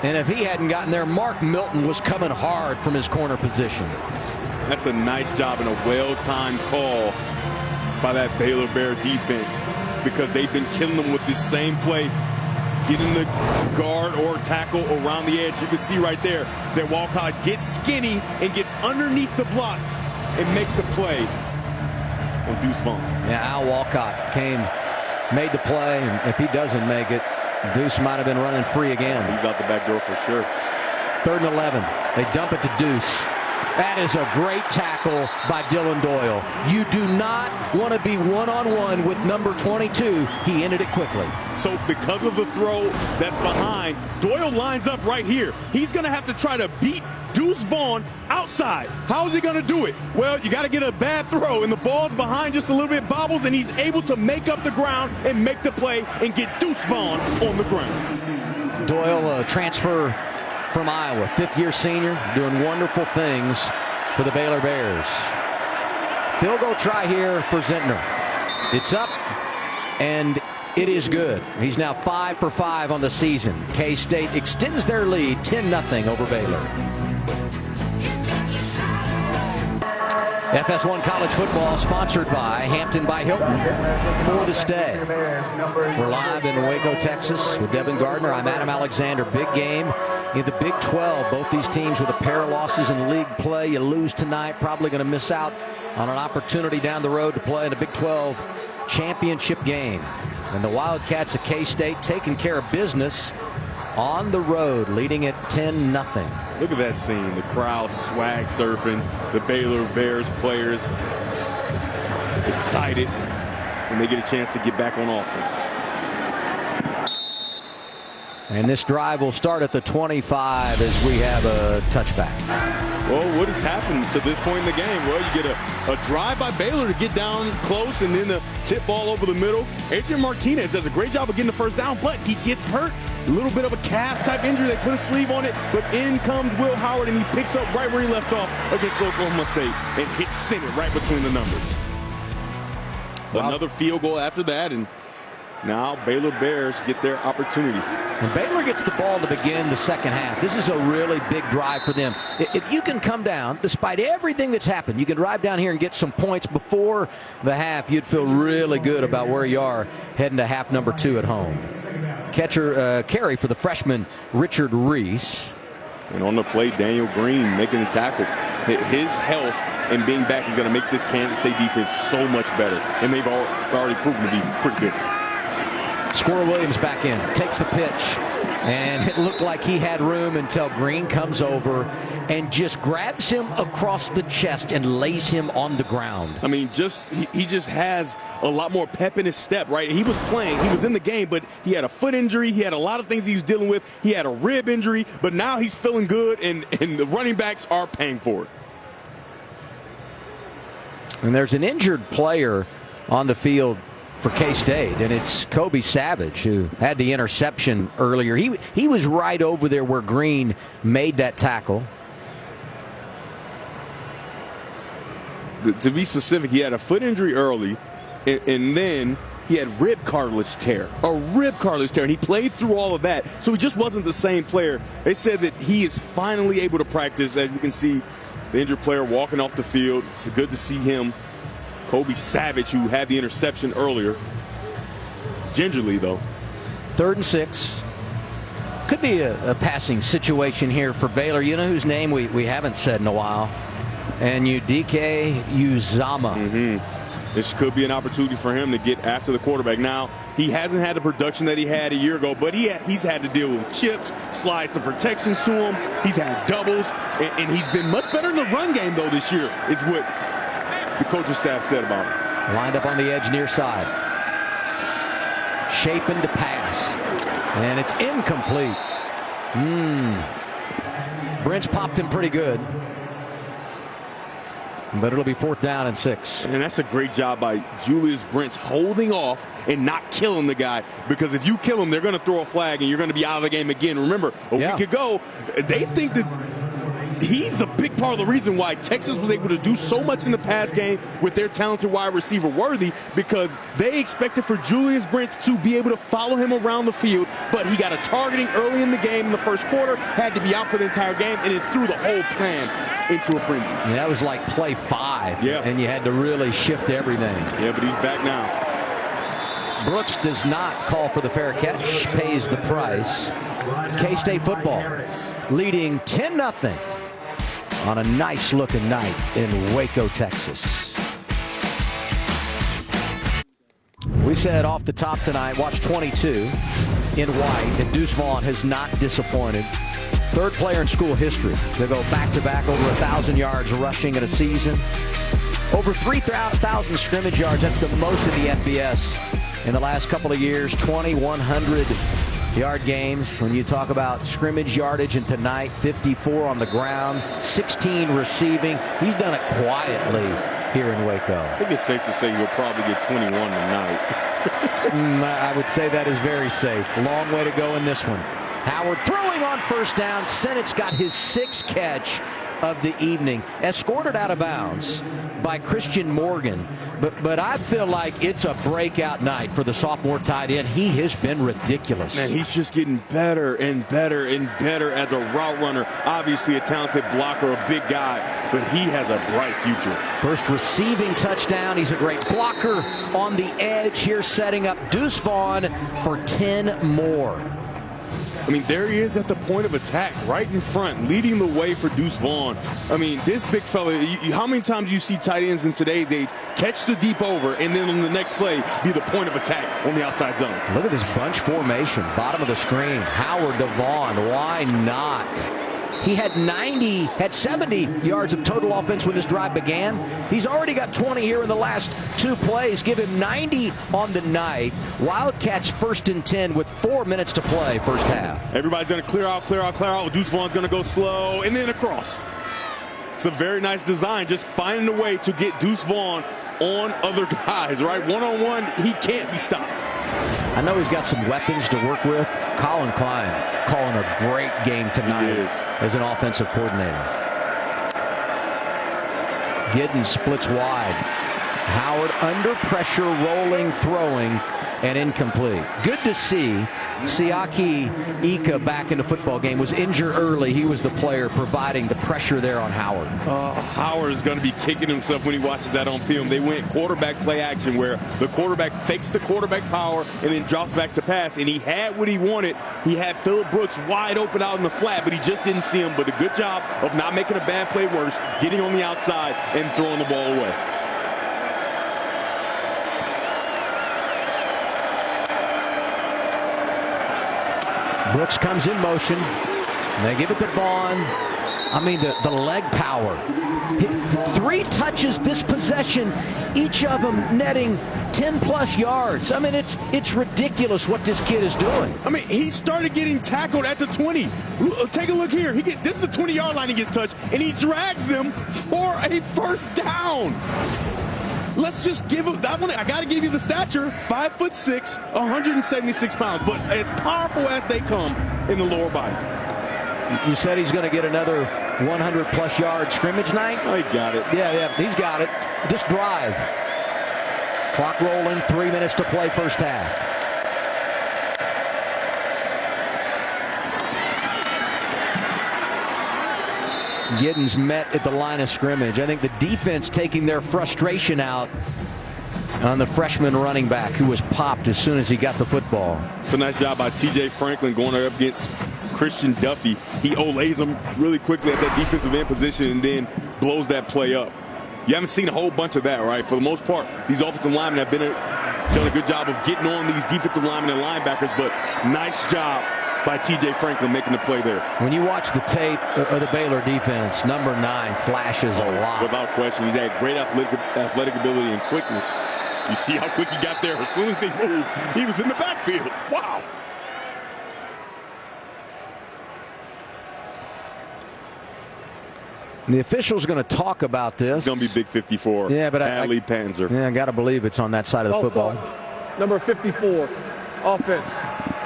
And if he hadn't gotten there, Mark Milton was coming hard from his corner position.
That's a nice job and a well-timed call by that Baylor Bear defense, because they've been killing them with this same play, getting the guard or tackle around the edge. You can see right there that Wildcat gets skinny and gets underneath the block and makes the play on Deuce Vaughn.
Yeah, Al Wildcat made the play, and if he doesn't make it, Deuce might have been running free again.
He's out the back door for sure.
3rd and 11. They dump it to Deuce. That is a great tackle by Dylan Doyle. You do not want to be one-on-one with number 22. He ended it quickly.
So because of the throw that's behind, Doyle lines up right here. He's going to have to try to beat Deuce Vaughn outside. How is he going to do it? Well, you got to get a bad throw, and the ball's behind just a little bit, bobbles, and he's able to make up the ground and make the play and get Deuce Vaughn on the ground.
Doyle, transfer from Iowa, 5th-year senior, doing wonderful things for the Baylor Bears. Field goal try here for Zentner. It's up, and it is good. He's now 5 for 5 on the season. K-State extends their lead 10-0 over Baylor. FS1 College Football sponsored by Hampton by Hilton for the stay. We're live in Waco, Texas with Devin Gardner. I'm Adam Alexander. Big game in the Big 12. Both these teams with a pair of losses in league play. You lose tonight, probably going to miss out on an opportunity down the road to play in the Big 12 championship game. And the Wildcats of K-State taking care of business on the road, leading at 10-0.
Look at that scene. The crowd swag surfing. The Baylor Bears players excited when they get a chance to get back on offense.
And this drive will start at the 25 as we have a touchback.
Well, what has happened to this point in the game? Well, you get a drive by Baylor to get down close and then the tip ball over the middle. Adrian Martinez does a great job of getting the first down, but he gets hurt. A little bit of a calf type injury. They put a sleeve on it, but in comes Will Howard, and he picks up right where he left off against Oklahoma State and hits center right between the numbers. Wow. Another field goal after that, and now Baylor Bears get their opportunity.
And Baylor gets the ball to begin the second half. This is a really big drive for them. If you can come down, despite everything that's happened, you can drive down here and get some points before the half, you'd feel really good about where you are heading to half number 2 at home. carry for the freshman Richard Reese.
And on the play, Daniel Green making the tackle. His health and being back is going to make this Kansas State defense so much better. And they've already proven to be pretty good.
Squirrel Williams back in, takes the pitch. And it looked like he had room until Green comes over and just grabs him across the chest and lays him on the ground.
I mean, he just has a lot more pep in his step, right? He was playing, he was in the game, but he had a foot injury. He had a lot of things he was dealing with. He had a rib injury, but now he's feeling good, and the running backs are paying for it.
And there's an injured player on the field for K-State, and it's Kobe Savage, who had the interception earlier. He was right over there where Green made that tackle.
To be specific, he had a foot injury early, and then he had rib cartilage tear, and he played through all of that, so he just wasn't the same player. They said that he is finally able to practice. As you can see, the injured player walking off the field. It's good to see him. Kobe Savage, who had the interception earlier. Gingerly, though. 3rd and 6.
Could be a passing situation here for Baylor. You know whose name we haven't said in a while? And Udike Uzama.
This could be an opportunity for him to get after the quarterback. Now, he hasn't had the production that he had a year ago, but he's had to deal with chips, slides, the protections to him. He's had doubles, and he's been much better in the run game, though, this year, is what the coaching staff said about him.
Lined up on the edge near side. Shaping to pass. And it's incomplete. Brent's popped him pretty good. But it'll be 4th down and 6.
And that's a great job by Julius Brents holding off and not killing the guy. Because if you kill him, they're going to throw a flag and you're going to be out of the game again. Remember, a week ago, they think that he's a big part of the reason why Texas was able to do so much in the pass game with their talented wide receiver Worthy, because they expected for Julius Brents to be able to follow him around the field, but he got a targeting early in the game in the first quarter, had to be out for the entire game, and it threw the whole plan into a frenzy.
Yeah, that was like play 5,
yeah,
and you had to really shift everything.
Yeah, but he's back now.
Brooks does not call for the fair catch, pays the price. K-State football leading 10-0 on a nice-looking night in Waco, Texas. We said off the top tonight, watch 22 in white, and Deuce Vaughn has not disappointed. 3rd player in school history to go back-to-back over 1,000 yards rushing in a season. Over 3,000 scrimmage yards. That's the most in the FBS in the last couple of years. 2,100-yard games. When you talk about scrimmage yardage, and tonight 54 on the ground, 16 receiving. He's done it quietly here in Waco.
I think it's safe to say he'll probably get 21 tonight.
I would say that is very safe. Long way to go in this one. Howard throwing on 1st down. Sennett's got his 6th catch of the evening, escorted out of bounds by Christian Morgan. But I feel like it's a breakout night for the sophomore tight end. He has been ridiculous.
Man, he's just getting better and better and better as a route runner. Obviously a talented blocker, a big guy, but he has a bright future.
First receiving touchdown. He's a great blocker on the edge here, setting up Deuce Vaughn for 10 more.
I mean, there he is at the point of attack, right in front, leading the way for Deuce Vaughn. I mean, this big fella, how many times do you see tight ends in today's age catch the deep over and then on the next play be the point of attack on the outside zone?
Look at this bunch formation, bottom of the screen. Howard to Vaughn, why not? He had 70 yards of total offense when this drive began. He's already got 20 here in the last 2 plays. Give him 90 on the night. Wildcats 1st and 10 with 4 minutes to play, first half.
Everybody's going to clear out. Deuce Vaughn's going to go slow and then across. It's a very nice design, just finding a way to get Deuce Vaughn on other guys, right? One-on-one, he can't be stopped.
I know he's got some weapons to work with. Colin Klein calling a great game tonight as an offensive coordinator. Giddens splits wide. Howard under pressure, rolling, throwing, and incomplete. Good to see Siaki Ika back in the football game. Was injured early. He was the player providing the pressure there on Howard.
Howard is going to be kicking himself when he watches that on film. They went quarterback play action where the quarterback fakes the quarterback power and then drops back to pass. And he had what he wanted. He had Phillip Brooks wide open out in the flat, but he just didn't see him. But a good job of not making a bad play worse, getting on the outside and throwing the ball away.
Brooks comes in motion. And they give it to Vaughn. I mean, the leg power. 3 touches this possession, each of them netting 10-plus yards. I mean, it's ridiculous what this kid is doing.
I mean, he started getting tackled at the 20. Take a look here. This is the 20-yard line he gets touched, and he drags them for a first down. Let's just give him that one. I got to give you the stature. 5'6", 176 pounds, but as powerful as they come in the lower body.
You said he's going to get another 100-plus yard scrimmage night?
Oh, he got it.
Yeah, he's got it. This drive. Clock rolling, 3 minutes to play first half. Giddens met at the line of scrimmage. I think the defense taking their frustration out on the freshman running back who was popped as soon as he got the football.
So nice job by T.J. Franklin going up against Christian Duffy. He olays him really quickly at that defensive end position and then blows that play up. You haven't seen a whole bunch of that, right? For the most part, these offensive linemen have done a good job of getting on these defensive linemen and linebackers, but nice job by T.J. Franklin making the play there.
When you watch the tape of the Baylor defense, number 9 flashes a lot.
Without question, he's had great athletic ability and quickness. You see how quick he got there. As soon as they moved, he was in the backfield. Wow.
The official's going to talk about this.
It's going to be Big 54.
Yeah, but
Adley Panzer.
Yeah, I got to believe it's on that side of the football.
Number 54, offense,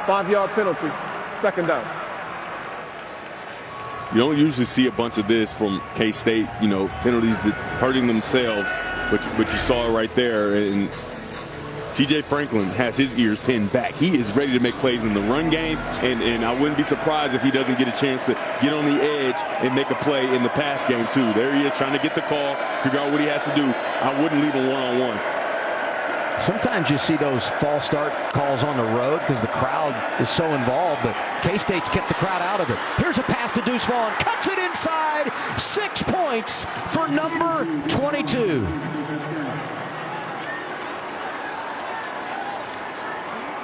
5-yard penalty, second down.
You don't usually see a bunch of this from K-State, penalties that hurting themselves, but you saw it right there. And T.J. Franklin has his ears pinned back. He is ready to make plays in the run game, and I wouldn't be surprised if he doesn't get a chance to get on the edge and make a play in the pass game too. There he is trying to get the call, figure out what he has to do. I wouldn't leave him one-on-one.
Sometimes you see those false start calls on the road because the crowd is so involved, but K-State's kept the crowd out of it. Here's a pass to Deuce Vaughn. Cuts it inside. 6 points for number 22.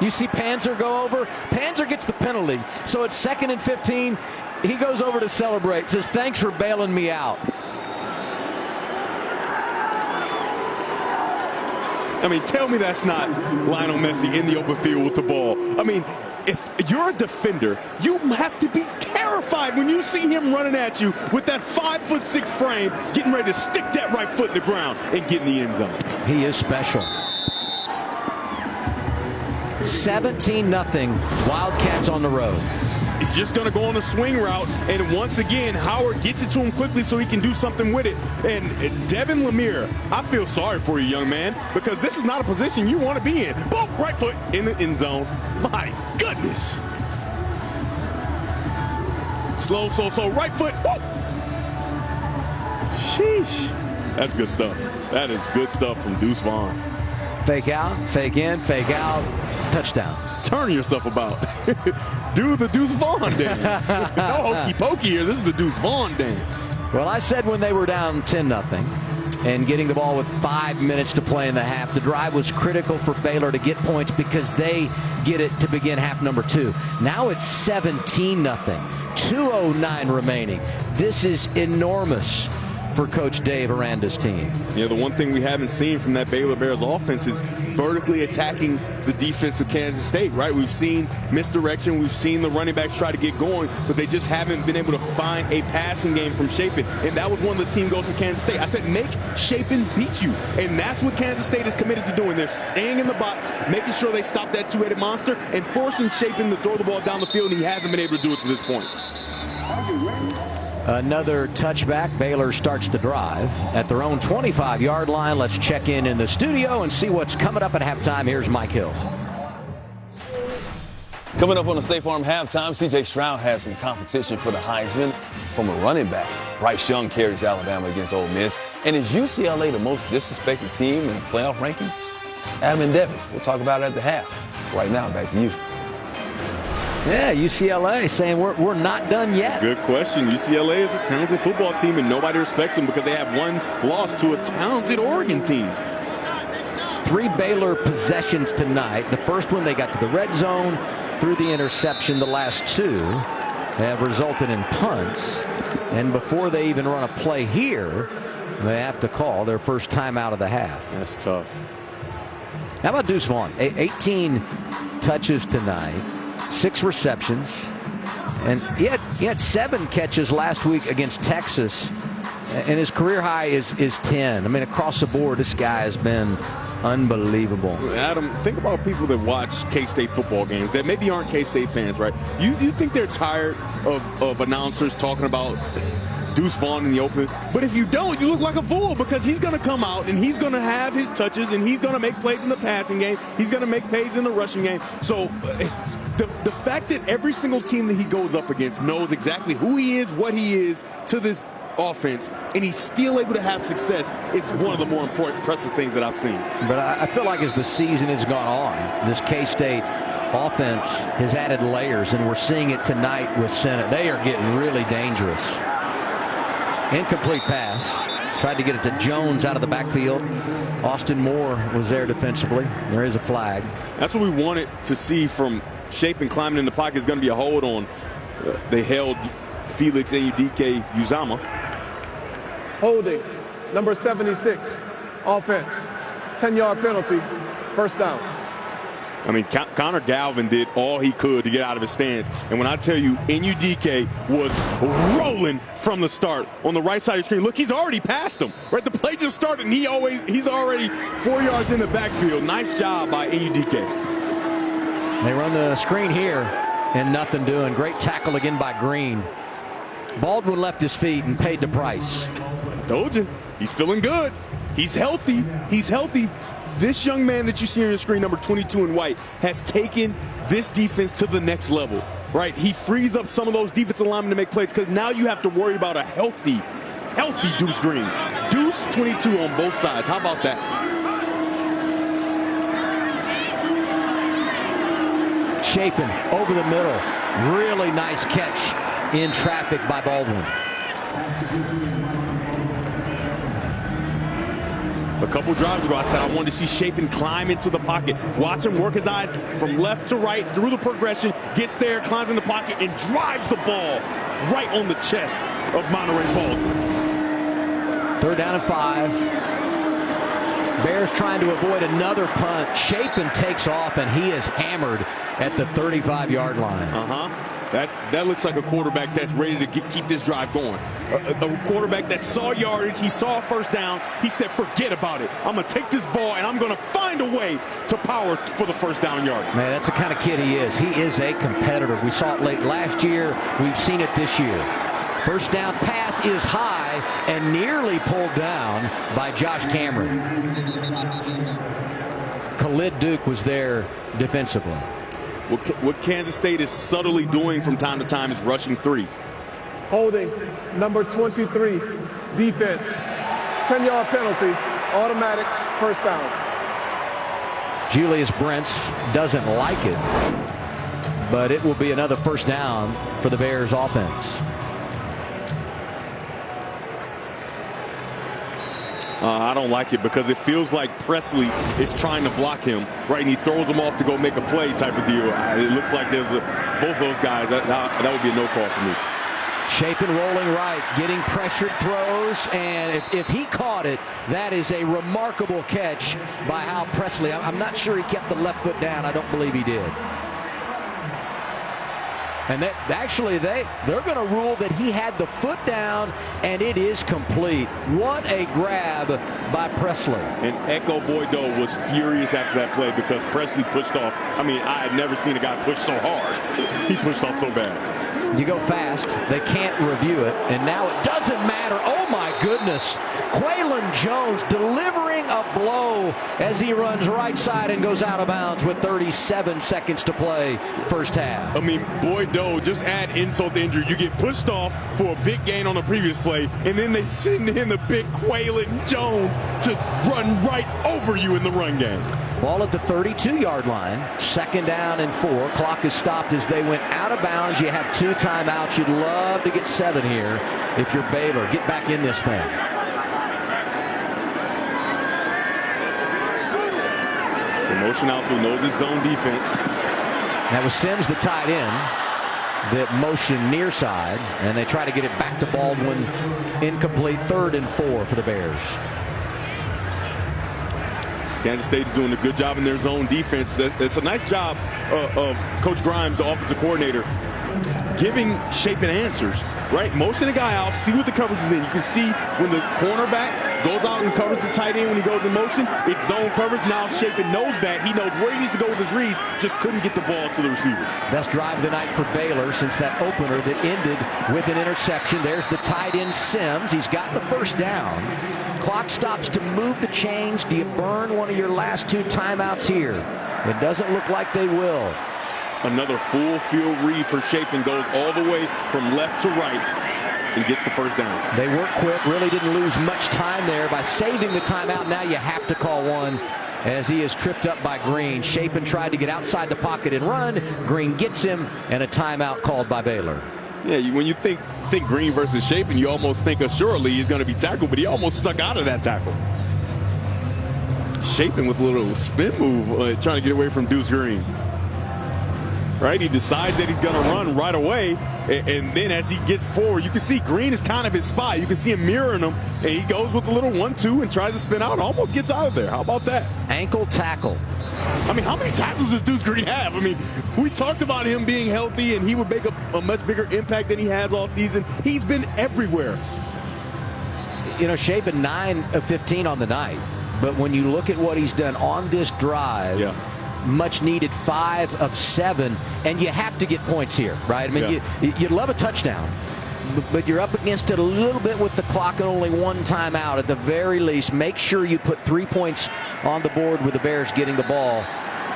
You see Panzer go over. Panzer gets the penalty. So it's 2nd and 15. He goes over to celebrate. Says, thanks for bailing me out.
I mean, tell me that's not Lionel Messi in the open field with the ball. I mean, if you're a defender, you have to be terrified when you see him running at you with that 5'6" frame, getting ready to stick that right foot in the ground and get in the end zone.
He is special. 17-0. Wildcats on the road.
He's just going to go on a swing route, and once again, Howard gets it to him quickly so he can do something with it. And Devin Lemire, I feel sorry for you, young man, because this is not a position you want to be in. Boom, right foot in the end zone. My goodness. Slow, right foot. Boom. Sheesh. That's good stuff. That is good stuff from Deuce Vaughn.
Fake out, fake in, fake out, touchdown.
Turn yourself about. Do the Deuce Vaughn dance. No hokey pokey here. This is the Deuce Vaughn dance.
Well, I said when they were down 10-0 and getting the ball with 5 minutes to play in the half, the drive was critical for Baylor to get points because they get it to begin half number 2. Now it's 17-0. 2:09 remaining. This is enormous for Coach Dave Aranda's team.
Yeah, the one thing we haven't seen from that Baylor Bears offense is vertically attacking the defense of Kansas State, right? We've seen misdirection. We've seen the running backs try to get going, but they just haven't been able to find a passing game from Shapen. And that was one of the team goals for Kansas State. I said, make Shapen beat you. And that's what Kansas State is committed to doing. They're staying in the box, making sure they stop that two-headed monster, and forcing Shapen to throw the ball down the field, and he hasn't been able to do it to this point.
Are you ready?
Another touchback. Baylor starts the drive at their own 25-yard line. Let's check in the studio and see what's coming up at halftime. Here's Mike Hill.
Coming up on the State Farm halftime, C.J. Stroud has some competition for the Heisman from a running back. Bryce Young carries Alabama against Ole Miss. And is UCLA the most disrespected team in playoff rankings? Adam and Devin, we'll talk about it at the half. Right now, back to you.
Yeah, UCLA saying we're not done yet.
Good question. UCLA is a talented football team, and nobody respects them because they have one loss to a talented Oregon team.
3 Baylor possessions tonight. The first one, they got to the red zone through the interception. The last 2 have resulted in punts. And before they even run a play here, they have to call their first timeout of the half.
That's tough.
How about Deuce Vaughn? 18 touches tonight. 6 receptions, and he had 7 catches last week against Texas, and his career high is 10. I mean, across the board, this guy has been unbelievable.
Adam, think about people that watch K-State football games that maybe aren't K-State fans, right? You think they're tired of announcers talking about Deuce Vaughn in the open, but if you don't, you look like a fool because he's going to come out and he's going to have his touches and he's going to make plays in the passing game. He's going to make plays in the rushing game. So the fact that every single team that he goes up against knows exactly who he is, what he is to this offense, and he's still able to have success is one of the more impressive things that I've seen.
But I feel like as the season has gone on, this K-State offense has added layers, and we're seeing it tonight with Senate. They are getting really dangerous. Incomplete pass. Tried to get it to Jones out of the backfield. Austin Moore was there defensively. There is a flag.
That's what we wanted to see from Shapen climbing in the pocket. Is going to be a hold on. They held Felix Udike Uzama.
Holding, number 76, offense, 10-yard penalty, first down.
I mean, Connor Galvin did all he could to get out of his stance. And when I tell you, NUDK was rolling from the start on the right side of the screen. Look, he's already passed him. Right, the play just started, and he's already 4 yards in the backfield. Nice job by NUDK.
They run the screen here, and nothing doing. Great tackle again by Green. Baldwin left his feet and paid the price.
Told you, he's feeling good. He's healthy. He's healthy. This young man that you see on your screen, number 22 in white, has taken this defense to the next level, right? He frees up some of those defensive linemen to make plays because now you have to worry about a healthy Deuce Green. Deuce 22 on both sides. How about that?
Shapen over the middle. Really nice catch in traffic by Baldwin.
A couple drives ago, I said I wanted to see Shapen climb into the pocket. Watch him work his eyes from left to right through the progression, gets there, climbs in the pocket, and drives the ball right on the chest of Monterey Baldwin.
3rd down and 5. Bears trying to avoid another punt. Shapen takes off, and he is hammered at the 35-yard line.
That looks like a quarterback that's ready to keep this drive going. A quarterback that saw yardage, he saw a first down, he said, forget about it. I'm going to take this ball, and I'm going to find a way to power for the first down yard.
Man, that's the kind of kid he is. He is a competitor. We saw it late last year. We've seen it this year. First down pass is high and nearly pulled down by Josh Cameron. Khalid Duke was there defensively.
What Kansas State is subtly doing from time to time is rushing 3.
Holding, number 23, defense, 10-yard penalty, automatic first down.
Julius Brents doesn't like it, but it will be another first down for the Bears offense.
I don't like it because it feels like Presley is trying to block him, right? And he throws him off to go make a play type of deal. It looks like there's both those guys. That would be a no call for me.
Shapen rolling right, getting pressured throws, and if he caught it, that is a remarkable catch by Hal Presley. I'm not sure he kept the left foot down. I don't believe he did. And they're going to rule that he had the foot down, and it is complete. What a grab by Presley.
And Echo Boydo was furious after that play because Presley pushed off. I mean, I had never seen a guy push so hard. He pushed off so bad.
You go fast, they can't review it, and now it doesn't matter. Oh my goodness. Quaylon Jones delivering a blow as he runs right side and goes out of bounds with 37 seconds to play first half.
I mean, boy, Doe, just add insult to injury. You get pushed off for a big gain on the previous play, and then they send in the big Quaylon Jones to run right over you in the run game.
Ball at the 32-yard line. 2nd down and 4. Clock is stopped as they went out of bounds. You have 2 timeouts. You'd love to get 7 here if you're Baylor. Get back in this thing.
The motion also knows his zone defense.
That was Sims, the tight end, that motioned near side, and they try to get it back to Baldwin. Incomplete. 3rd and 4 for the Bears.
Kansas State is doing a good job in their zone defense. It's a nice job of Coach Grimes, the offensive coordinator, giving Shapen answers, right? Motion the guy out, see what the coverage is in. You can see when the cornerback goes out and covers the tight end when he goes in motion, it's zone coverage. Now Shapen knows that. He knows where he needs to go with his reads, just couldn't get the ball to the receiver.
Best drive of the night for Baylor since that opener that ended with an interception. There's the tight end Sims. He's got the first down. Clock stops to move the chains. Do you burn one of your last 2 timeouts here? It doesn't look like they will.
Another full field read for Shapen, goes all the way from left to right and gets the first down.
They work quick, really didn't lose much time there by saving the timeout. Now you have to call one as he is tripped up by Green. Shapen tried to get outside the pocket and run. Green gets him, and a timeout called by Baylor.
Yeah, when you think Green versus Shapen, you almost think assuredly he's going to be tackled, but he almost stuck out of that tackle. Shapen with a little spin move, trying to get away from Deuce Green. Right, he decides that he's going to run right away, and then as he gets forward, you can see Green is kind of his spy. You can see him mirroring him, and he goes with a little 1-2 and tries to spin out, almost gets out of there. How about that?
Ankle tackle.
I mean, how many tackles does Deuce Green have? I mean, we talked about him being healthy and he would make a much bigger impact than he has all season. He's been everywhere.
You know, Shapen 9 of 15 on the night, but when you look at what he's done on this drive, much needed 5 of 7, and you have to get points here, right? I mean, you'd love a touchdown, but you're up against it a little bit with the clock and only 1 timeout. At the very least, make sure you put 3 points on the board with the Bears getting the ball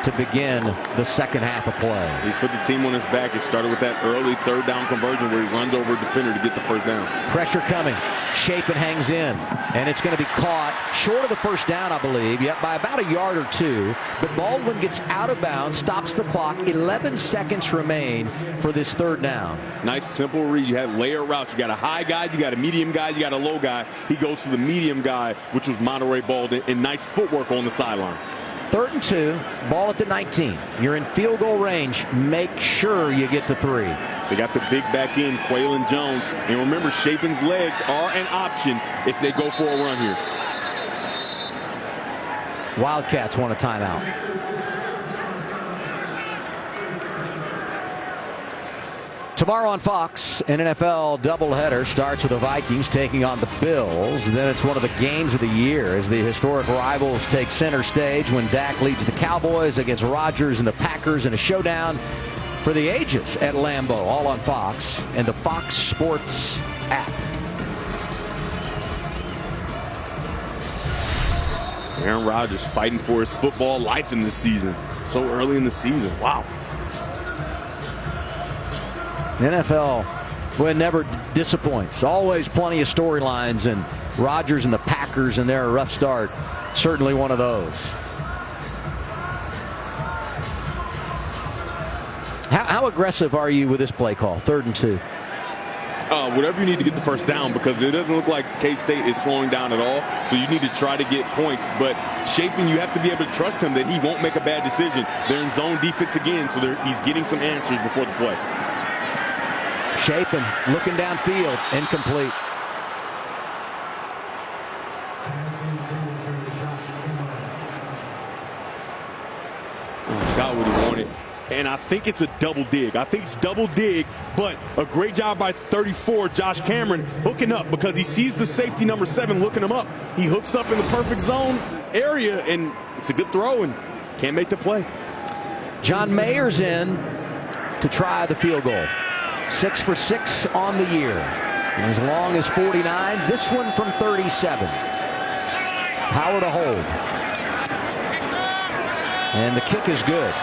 to begin the second half of play.
He's put the team on his back. It started with that early 3rd down conversion where he runs over a defender to get the first down.
Pressure coming. Shapen hangs in, and it's going to be caught short of the first down, I believe, by about a yard or 2. But Baldwin gets out of bounds, stops the clock. 11 seconds remain for this 3rd down.
Nice, simple read. You have layer routes. You got a high guy, you got a medium guy, you got a low guy. He goes to the medium guy, which was Monterey Baldwin, and nice footwork on the sideline.
3rd and 2, ball at the 19. You're in field goal range. Make sure you get to 3.
They got the big back end, Quaylon Jones. And remember, Shapen's legs are an option if they go for a run here.
Wildcats want a timeout. Tomorrow on Fox, an NFL doubleheader starts with the Vikings taking on the Bills. Then it's one of the games of the year as the historic rivals take center stage when Dak leads the Cowboys against Rodgers and the Packers in a showdown for the ages at Lambeau. All on Fox and the Fox Sports app.
Aaron Rodgers fighting for his football life in this season. So early in the season. Wow.
The NFL, well, never disappoints. Always plenty of storylines, and Rodgers and the Packers and their rough start, certainly one of those. How aggressive are you with this play call, 3rd and 2?
Whatever you need to get the first down, because it doesn't look like K-State is slowing down at all. So you need to try to get points. But Shapen, you have to be able to trust him that he won't make a bad decision. They're in zone defense again, so he's getting some answers before the play.
Shapen looking downfield, incomplete.
Got what he wanted. And I think it's a double dig. I think it's double dig, but a great job by 34, Josh Cameron, hooking up because he sees the safety number 7 looking him up. He hooks up in the perfect zone area, and it's a good throw and can't make the play.
John Mayer's in to try the field goal. 6 for 6 on the year. As long as 49. This one from 37. Power to hold. And the kick is good.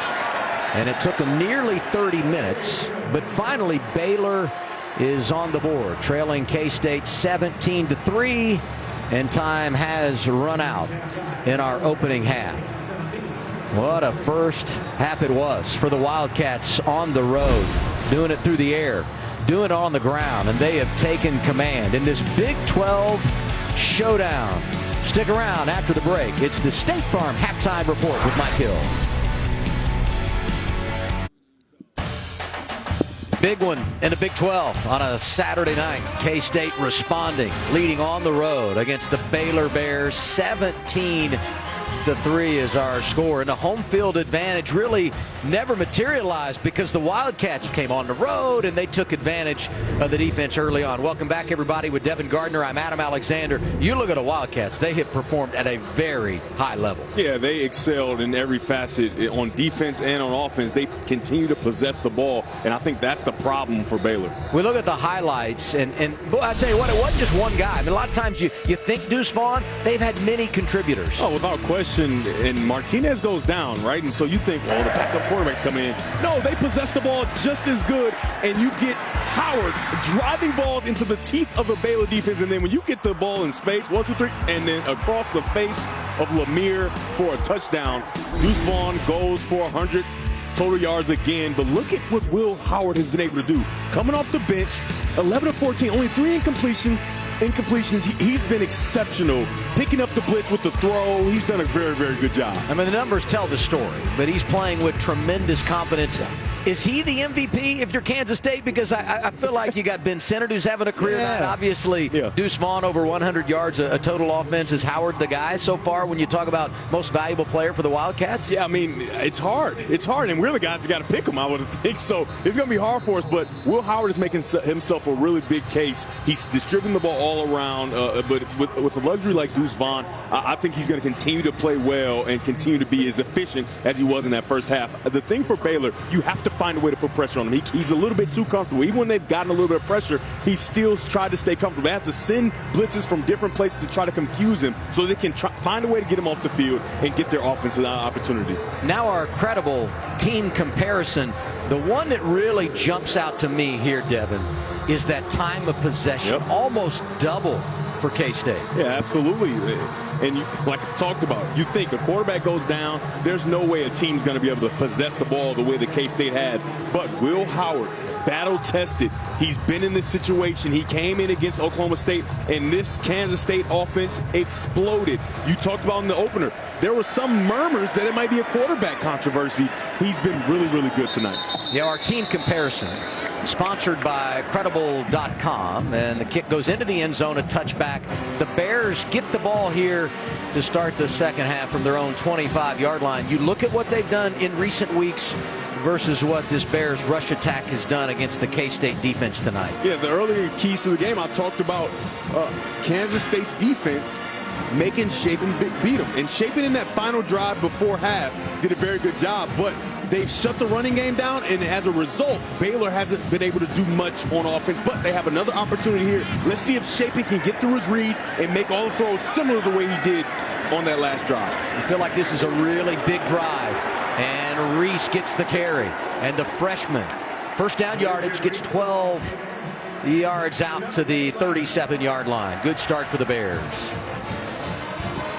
And it took them nearly 30 minutes. But finally, Baylor is on the board, trailing K-State 17-3. And time has run out in our opening half. What a first half it was for the Wildcats on the road. Doing it through the air, doing it on the ground, and they have taken command in this Big 12 showdown. Stick around after the break. It's the State Farm Halftime Report with Mike Hill. Big one in the Big 12 on a Saturday night. K-State responding, leading on the road against the Baylor Bears. 17-3 is our score. And the home field advantage really never materialized because the Wildcats came on the road and they took advantage of the defense early on. Welcome back, everybody, with Devin Gardner. I'm Adam Alexander. You look at the Wildcats. They have performed at a very high level. Yeah, they excelled in every facet on defense and on offense. They continue to possess the ball, and I think that's the problem for Baylor. We look at the highlights, and I tell you what, it wasn't just one guy. I mean, a lot of times you think Deuce Vaughn, they've had many contributors. Oh, without question, and Martinez goes down, right? And so you think, oh, the backup quarterbacks come in. No, they possess the ball just as good, and you get Howard driving balls into the teeth of the Baylor defense, and then when you get the ball in space, 1, 2, 3, and then across the face of Lemire for a touchdown, Deuce Vaughn goes for 100 total yards again. But look at what Will Howard has been able to do. Coming off the bench, 11 of 14, only 3 incompletions. He's been exceptional. Picking up the blitz with the throw, he's done a very, very good job. I mean, the numbers tell the story, but he's playing with tremendous confidence. Is he the MVP if you're Kansas State? Because I feel like you got Ben Sinnott, who's having a career night. Obviously, Deuce Vaughn over 100 yards a total offense. Is Howard the guy so far when you talk about most valuable player for the Wildcats? Yeah, I mean, it's hard. It's hard, and we're the guys that got to pick him, I would think. So it's going to be hard for us, but Will Howard is making himself a really big case. He's distributing the ball all around, but with a luxury like Deuce Vaughn, I think he's going to continue to play well and continue to be as efficient as he was in that first half. The thing for Baylor, you have to find a way to put pressure on him. He's a little bit too comfortable. Even when they've gotten a little bit of pressure, he still tried to stay comfortable. They have to send blitzes from different places to try to confuse him so they can find a way to get him off the field and get their offensive opportunity. Now our credible team comparison, the one that really jumps out to me here, Devin, is that time of possession. Almost double for K-State. Yeah, absolutely. And like I talked about, you think a quarterback goes down, there's no way a team's going to be able to possess the ball the way that K-State has. But Will Howard, battle-tested. He's been in this situation. He came in against Oklahoma State, and this Kansas State offense exploded. You talked about in the opener, there were some murmurs that it might be a quarterback controversy. He's been really, really good tonight. Yeah, our team comparison, sponsored by Credible.com, and the kick goes into the end zone, a touchback. The Bears get the ball here to start the second half from their own 25-yard line. You look at what they've done in recent weeks versus what this Bears rush attack has done against the K-State defense tonight. Yeah, the earlier keys to the game, I talked about Kansas State's defense making Shapen beat them. And Shapen in that final drive before half did a very good job, but they've shut the running game down, and as a result, Baylor hasn't been able to do much on offense, but they have another opportunity here. Let's see if Shapen can get through his reads and make all the throws similar to the way he did on that last drive. I feel like this is a really big drive, and Reese gets the carry, and the freshman, first down yardage, gets 12 yards out to the 37-yard line. Good start for the Bears.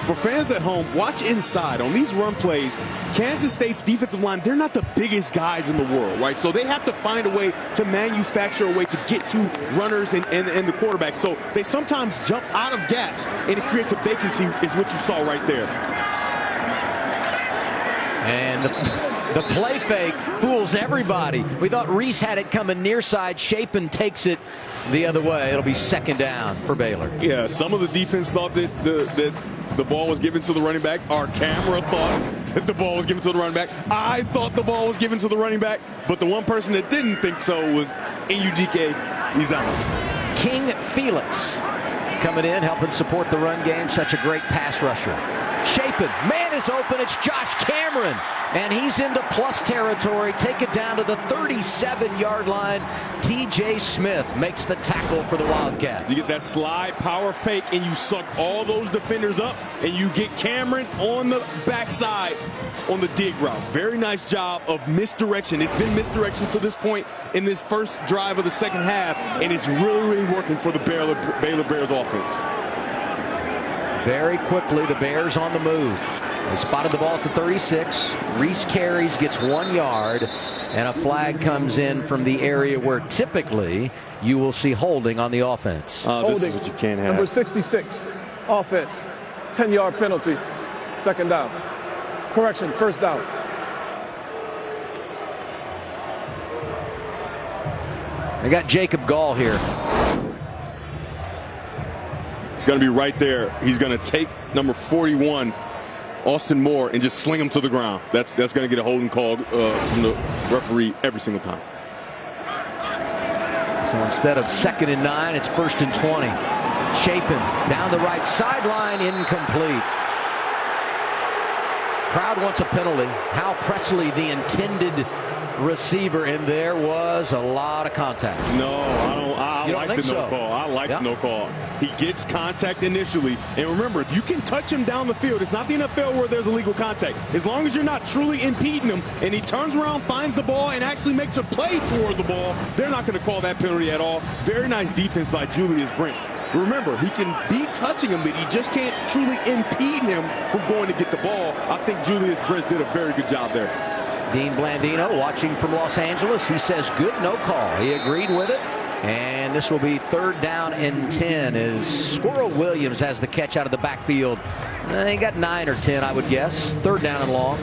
For fans at home, watch inside. On these run plays, Kansas State's defensive line, they're not the biggest guys in the world, right? So they have to find a way to manufacture a way to get to runners and the quarterback. So they sometimes jump out of gaps, and it creates a vacancy, is what you saw right there. And the play fake fools everybody. We thought Reese had it coming near side. Shapen takes it the other way. It'll be second down for Baylor. Yeah, some of the defense thought that the ball was given to the running back. Our camera thought that the ball was given to the running back. I thought the ball was given to the running back. But the one person that didn't think so was Enyudike Izama. King Felix coming in, helping support the run game. Such a great pass rusher. Shapen, man is open. It's Josh Cameron. And he's into plus territory. Take it down to the 37-yard line. TJ Smith makes the tackle for the Wildcats.
You get that slide power fake, and you suck all those defenders up, and you get Cameron on the backside on the dig route. Very nice job of misdirection. It's been misdirection to this point in this first drive of the second half, and it's really working for the Baylor Bears offense.
Very quickly, the Bears on the move. They spotted the ball at the 36. Reese carries, gets 1 yard, and a flag comes in from the area where typically you will see holding on the offense.
This is what you can't have.
Number 66, offense, 10-yard penalty, second down. Correction, first down.
They got Jacob Gall here.
It's going to be right there. He's going to take number 41, Austin Moore, and just sling him to the ground. That's going to get a holding call from the referee every single time.
So instead of 2nd and 9, it's 1st and 20. Chapin down the right sideline, incomplete. Crowd wants a penalty. Hal Presley, the intended receiver, and there was a lot of contact.
No, I don't. I like the no call. I like the no call. He gets contact initially, and remember, you can touch him down the field. It's not the NFL where there's illegal contact. As long as you're not truly impeding him, and he turns around, finds the ball, and actually makes a play toward the ball, they're not going to call that penalty at all. Very nice defense by Julius Brents. Remember, he can be touching him, but he just can't truly impede him from going to get the ball. I think Julius Brents did a very good job there.
Dean Blandino watching from Los Angeles. He says good no call. He agreed with it. And this will be 3rd down and 10 as Squirrel Williams has the catch out of the backfield. They got 9 or 10, I would guess. 3rd down and long.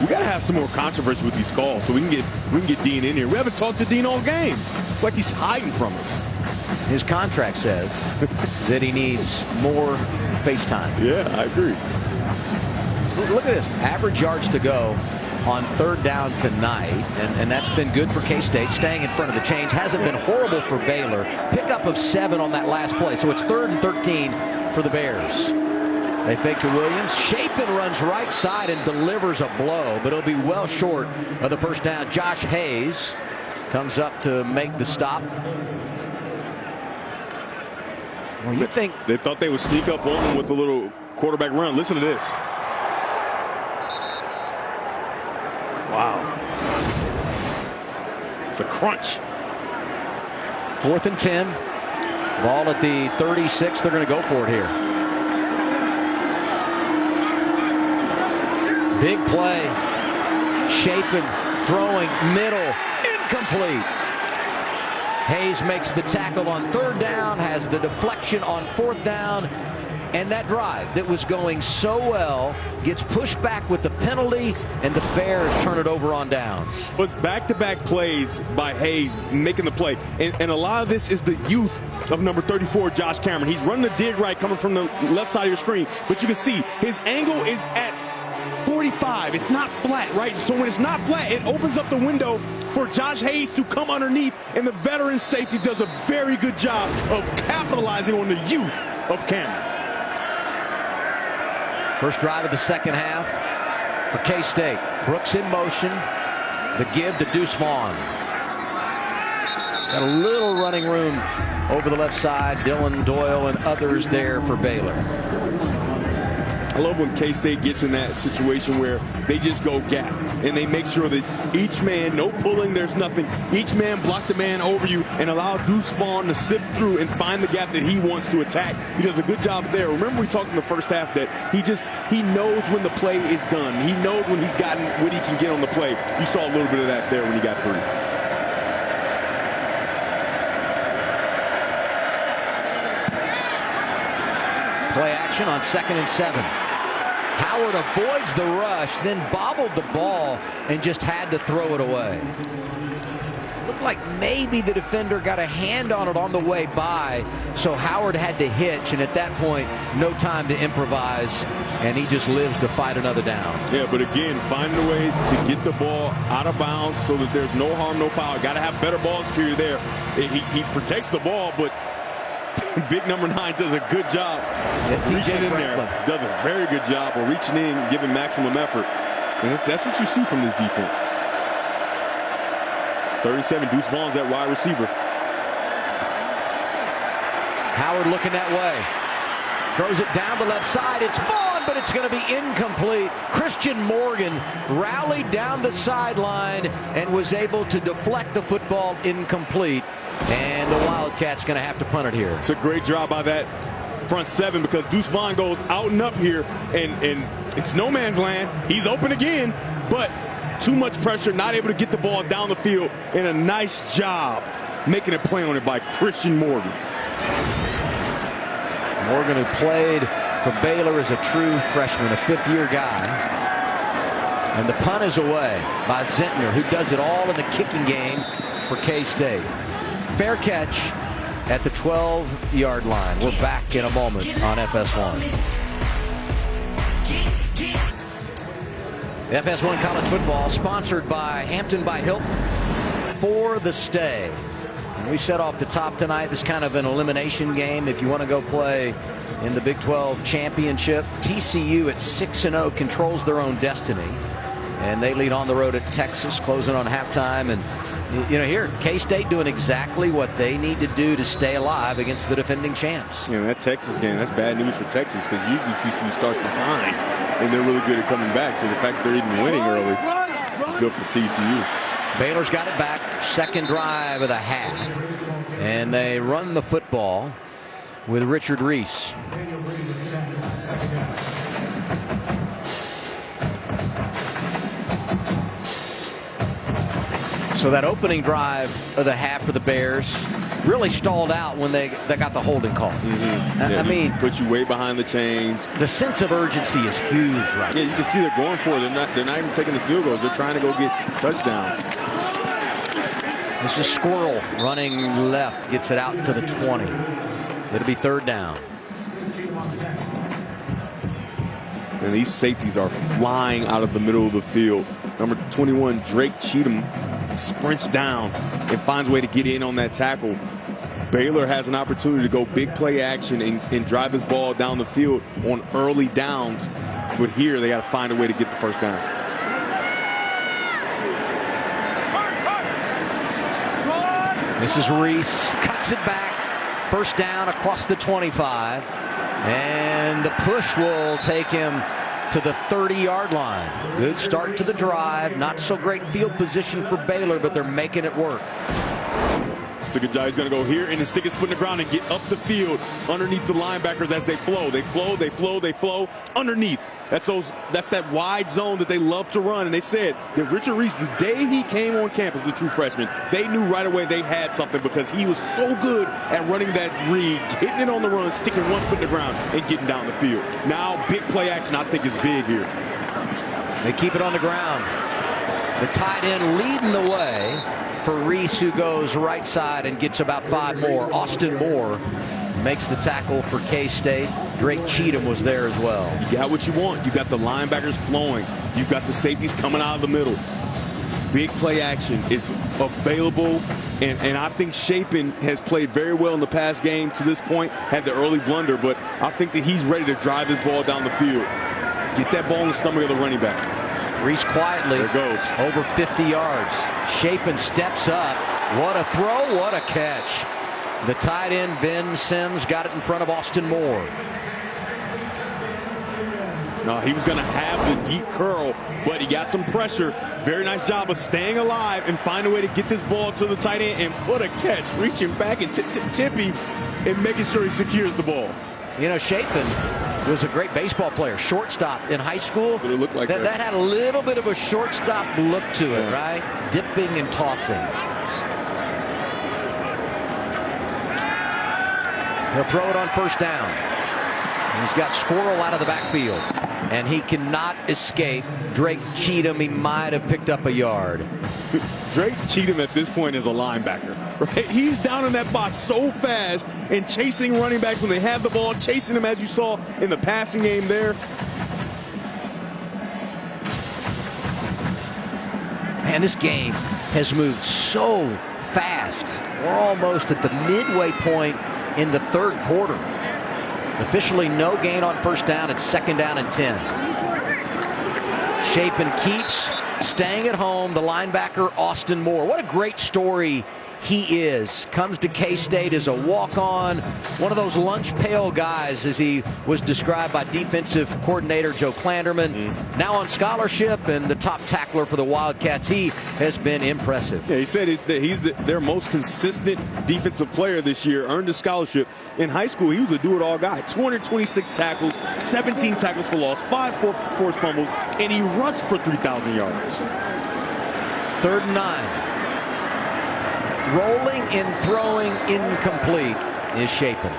We got to have some more controversy with these calls so we can get Dean in here. We haven't talked to Dean all game. It's like he's hiding from us.
His contract says that he needs more face time.
Yeah, I agree.
Look at this. Average yards to go on 3rd down tonight, and that's been good for K-State, staying in front of the chains. Hasn't been horrible for Baylor. Pickup of 7 on that last play, so it's 3rd and 13 for the Bears. They fake to Williams. Chapin runs right side and delivers a blow, but it'll be well short of the first down. Josh Hayes comes up to make the stop. Well, you think
they thought they would sneak up on him with a little quarterback run. Listen to this. Wow. It's a crunch.
4th and 10. Ball at the 36. They're going to go for it here. Big play. Chapin throwing middle. Incomplete. Hayes makes the tackle on 3rd down, has the deflection on 4th down, and that drive that was going so well gets pushed back with the penalty, and the Bears turn it over on downs.
It was back-to-back plays by Hayes making the play, and a lot of this is the youth of number 34, Josh Cameron. He's running the dig right coming from the left side of your screen, but you can see his angle is at 45. It's not flat, right? So when it's not flat, it opens up the window for Josh Hayes to come underneath, and the veteran safety does a very good job of capitalizing on the youth of Cameron.
First drive of the second half for K-State. Brooks in motion. The give to Deuce Vaughn. Got a little running room over the left side. Dylan Doyle and others there for Baylor.
I love when K-State gets in that situation where they just go gap and they make sure that each man, no pulling, there's nothing. Each man block the man over you and allow Deuce Vaughn to sift through and find the gap that he wants to attack. He does a good job there. Remember we talked in the first half that he knows when the play is done. He knows when he's gotten what he can get on the play. You saw a little bit of that there when he got through.
Play action on 2nd and 7. Howard avoids the rush, then bobbled the ball and just had to throw it away. Looked like maybe the defender got a hand on it on the way by, so Howard had to hitch, and at that point, no time to improvise, and he just lives to fight another down.
Yeah, but again, finding a way to get the ball out of bounds so that there's no harm, no foul. Got to have better ball security there. He protects the ball, but Big number 9 does a good job reaching in there. Does a very good job of reaching in, giving maximum effort. And that's what you see from this defense. 37, Deuce Vaughn's at wide receiver.
Howard looking that way. Throws it down the left side. It's Vaughn, but it's going to be incomplete. Christian Morgan rallied down the sideline and was able to deflect the football incomplete. And the Wildcats going to have to punt it here.
It's a great job by that front 7 because Deuce Vaughn goes out and up here, and it's no man's land. He's open again, but too much pressure, not able to get the ball down the field, and a nice job making a play on it by Christian Morgan.
Morgan, who played for Baylor as a true freshman, a 5th-year guy. And the punt is away by Zentner, who does it all in the kicking game for K-State. Fair catch at the 12-yard line. We're back in a moment on FS1. FS1 College Football, sponsored by Hampton by Hilton for the stay. And we set off the top tonight. This kind of an elimination game if you want to go play in the Big 12 championship. TCU at 6-0 controls their own destiny, and they lead on the road at Texas, closing on halftime. And you know, here K-State doing exactly what they need to do to stay alive against the defending champs.
Yeah, that Texas game, that's bad news for Texas because usually TCU starts behind and they're really good at coming back. So the fact that they're even winning early is good for TCU.
Baylor's got it back, second drive of the half, and they run the football with Richard Reese. So that opening drive of the half for the Bears really stalled out when they got the holding call.
Yeah,
I mean,
put you way behind the chains.
The sense of urgency is huge right now.
Yeah, you can see they're going for it. They're not even taking the field goals. They're trying to go get touchdowns.
This is Squirrel running left, gets it out to the 20. It'll be third down.
And these safeties are flying out of the middle of the field. Number 21, Drake Cheatham, sprints down and finds a way to get in on that tackle. Baylor has an opportunity to go big play action and drive this ball down the field on early downs. But here they got to find a way to get the first down.
This is Reese, cuts it back, first down across the 25, and the push will take him to the 30-yard line. Good start to the drive, not so great field position for Baylor, but they're making it work.
It's a good job. He's going to go here and then stick his foot in the ground and get up the field underneath the linebackers as they flow. They flow, they flow, they flow underneath. That's that wide zone that they love to run. And they said that Richard Reese, the day he came on campus, the true freshman, they knew right away they had something because he was so good at running that read, hitting it on the run, sticking one foot in the ground, and getting down the field. Now, big play action, I think, is big here.
They keep it on the ground. The tight end leading the way for Reese, who goes right side and gets about 5 more. Austin Moore makes the tackle for K-State. Drake Cheatham was there as well.
You got what you want. You got the linebackers flowing. You've got the safeties coming out of the middle. Big play action is available, and I think Chapin has played very well in the past game to this point, had the early blunder, but I think that he's ready to drive this ball down the field. Get that ball in the stomach of the running back.
Reese quietly,
there goes.
Over 50 yards. Chapin steps up. What a throw, what a catch. The tight end, Ben Sims, got it in front of Austin Moore.
No, he was going to have the deep curl, but he got some pressure. Very nice job of staying alive and find a way to get this ball to the tight end. And what a catch, reaching back and tippy and making sure he secures the ball.
You know, Chapin was a great baseball player, shortstop in high school.
But it looked like
that had a little bit of a shortstop look to it, right? Dipping and tossing. He'll throw it on first down. He's got Squirrel out of the backfield, and he cannot escape Drake Cheatham. He might have picked up a yard.
Drake Cheatham at this point is a linebacker, right? He's down in that box so fast and chasing running backs when they have the ball, chasing them as you saw in the passing game there.
Man, this game has moved so fast. We're almost at the midway point in the third quarter. Officially no gain on first down. It's 2nd down and 10. Shapen keeps staying at home. The linebacker, Austin Moore. What a great story he is. Comes to K-State as a walk-on. One of those lunch pail guys, as he was described by defensive coordinator Joe Klanderman. Now on scholarship and the top tackler for the Wildcats. He has been impressive.
Yeah, he said that he's their most consistent defensive player this year. Earned a scholarship. In high school, he was a do-it-all guy. 226 tackles, 17 tackles for loss, 5 forced fumbles, and he rushed for 3,000 yards.
3rd and 9. Rolling and throwing incomplete is Shapen.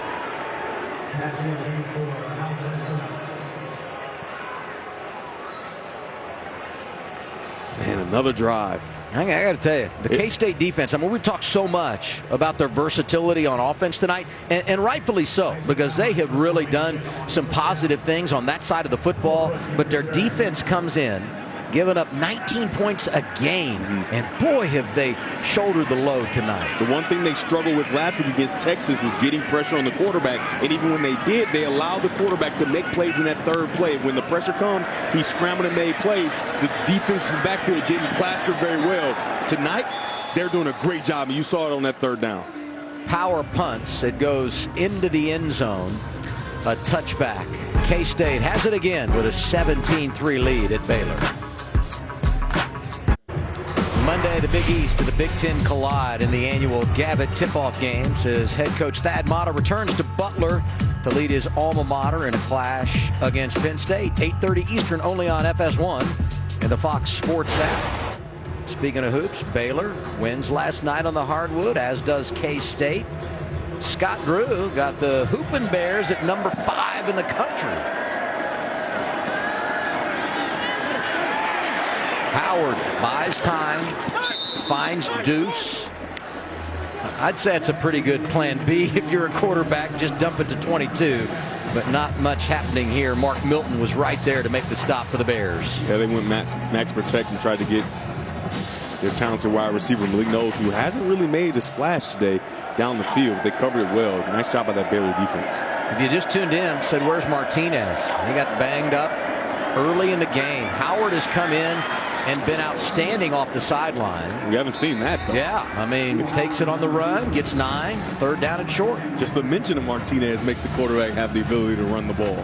Man, another drive.
I got to tell you, the K-State defense, I mean, we've talked so much about their versatility on offense tonight, and rightfully so, because they have really done some positive things on that side of the football, but their defense comes in, giving up 19 points a game, and boy, have they shouldered the load tonight.
The one thing they struggled with last week against Texas was getting pressure on the quarterback, and even when they did, they allowed the quarterback to make plays in that third play. When the pressure comes, he scrambled and made plays. The defensive backfield didn't plaster very well. Tonight, they're doing a great job, and you saw it on that 3rd down.
Power punts. It goes into the end zone. A touchback. K-State has it again with a 17-3 lead at Baylor. Monday, the Big East and the Big Ten collide in the annual Gavitt tip-off games as head coach Thad Matta returns to Butler to lead his alma mater in a clash against Penn State. 8:30 Eastern, only on FS1 and the Fox Sports app. Speaking of hoops, Baylor wins last night on the hardwood, as does K-State. Scott Drew got the Hoopin' Bears at number 5 in the country. Howard buys time, finds Deuce. I'd say it's a pretty good plan B if you're a quarterback. Just dump it to 22, but not much happening here. Mark Milton was right there to make the stop for the Bears.
Yeah, they went max protect and tried to get their talented wide receiver Malik Knowles, who hasn't really made a splash today, down the field. They covered it well. Nice job by that Baylor defense.
If you just tuned in, said, where's Martinez? He got banged up early in the game. Howard has come in and been outstanding off the sideline.
We haven't seen that, though.
Yeah, I mean, takes it on the run, gets 9, 3rd down and short.
Just the mention of Martinez makes the quarterback have the ability to run the ball.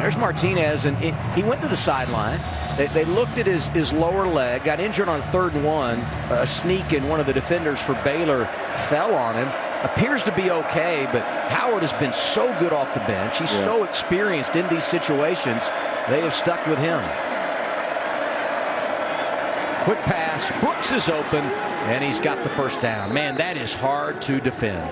There's Martinez, and he went to the sideline. They looked at his lower leg, got injured on 3rd and 1. A sneak in one of the defenders for Baylor fell on him. Appears to be okay, but Howard has been so good off the bench. He's so experienced in these situations. They have stuck with him. Quick pass. Brooks is open, and he's got the 1st down. Man, that is hard to defend.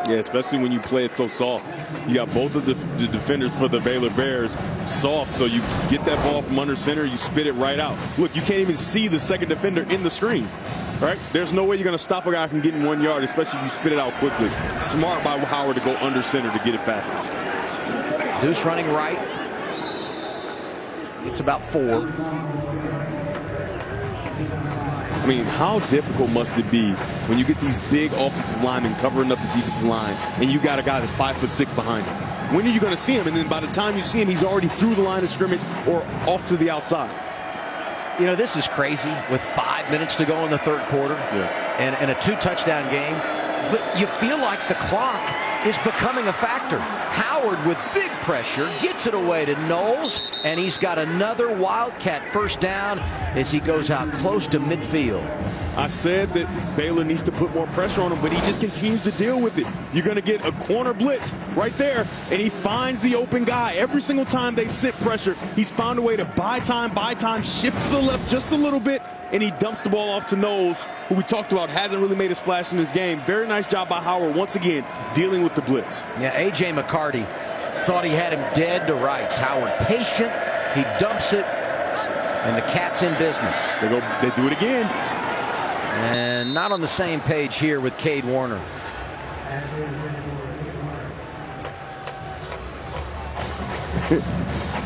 Yeah, especially when you play it so soft. You got both of the defenders for the Baylor Bears soft, so you get that ball from under center, you spit it right out. Look, you can't even see the second defender in the screen, right? There's no way you're going to stop a guy from getting 1 yard, especially if you spit it out quickly. Smart by Howard to go under center to get it faster.
Deuce running right. It's about 4.
I mean, how difficult must it be when you get these big offensive linemen covering up the defensive line and you got a guy that's 5'6" behind him? When are you going to see him? And then by the time you see him, he's already through the line of scrimmage or off to the outside.
You know, this is crazy with 5 minutes to go in the 3rd quarter and a 2-touchdown game. But you feel like the clock is becoming a factor. Howard with big pressure gets it away to Knowles, and he's got another Wildcat 1st down as he goes out close to midfield.
I said that Baylor needs to put more pressure on him, but he just continues to deal with it. You're going to get a corner blitz right there, and he finds the open guy. Every single time they've sent pressure, he's found a way to buy time, shift to the left just a little bit, and he dumps the ball off to Knowles, who we talked about hasn't really made a splash in this game. Very nice job by Howard once again dealing with the blitz.
Yeah, A.J. McCarty thought he had him dead to rights. Howard patient, he dumps it, and the Cats in business.
They do it again.
And not on the same page here with Cade Warner.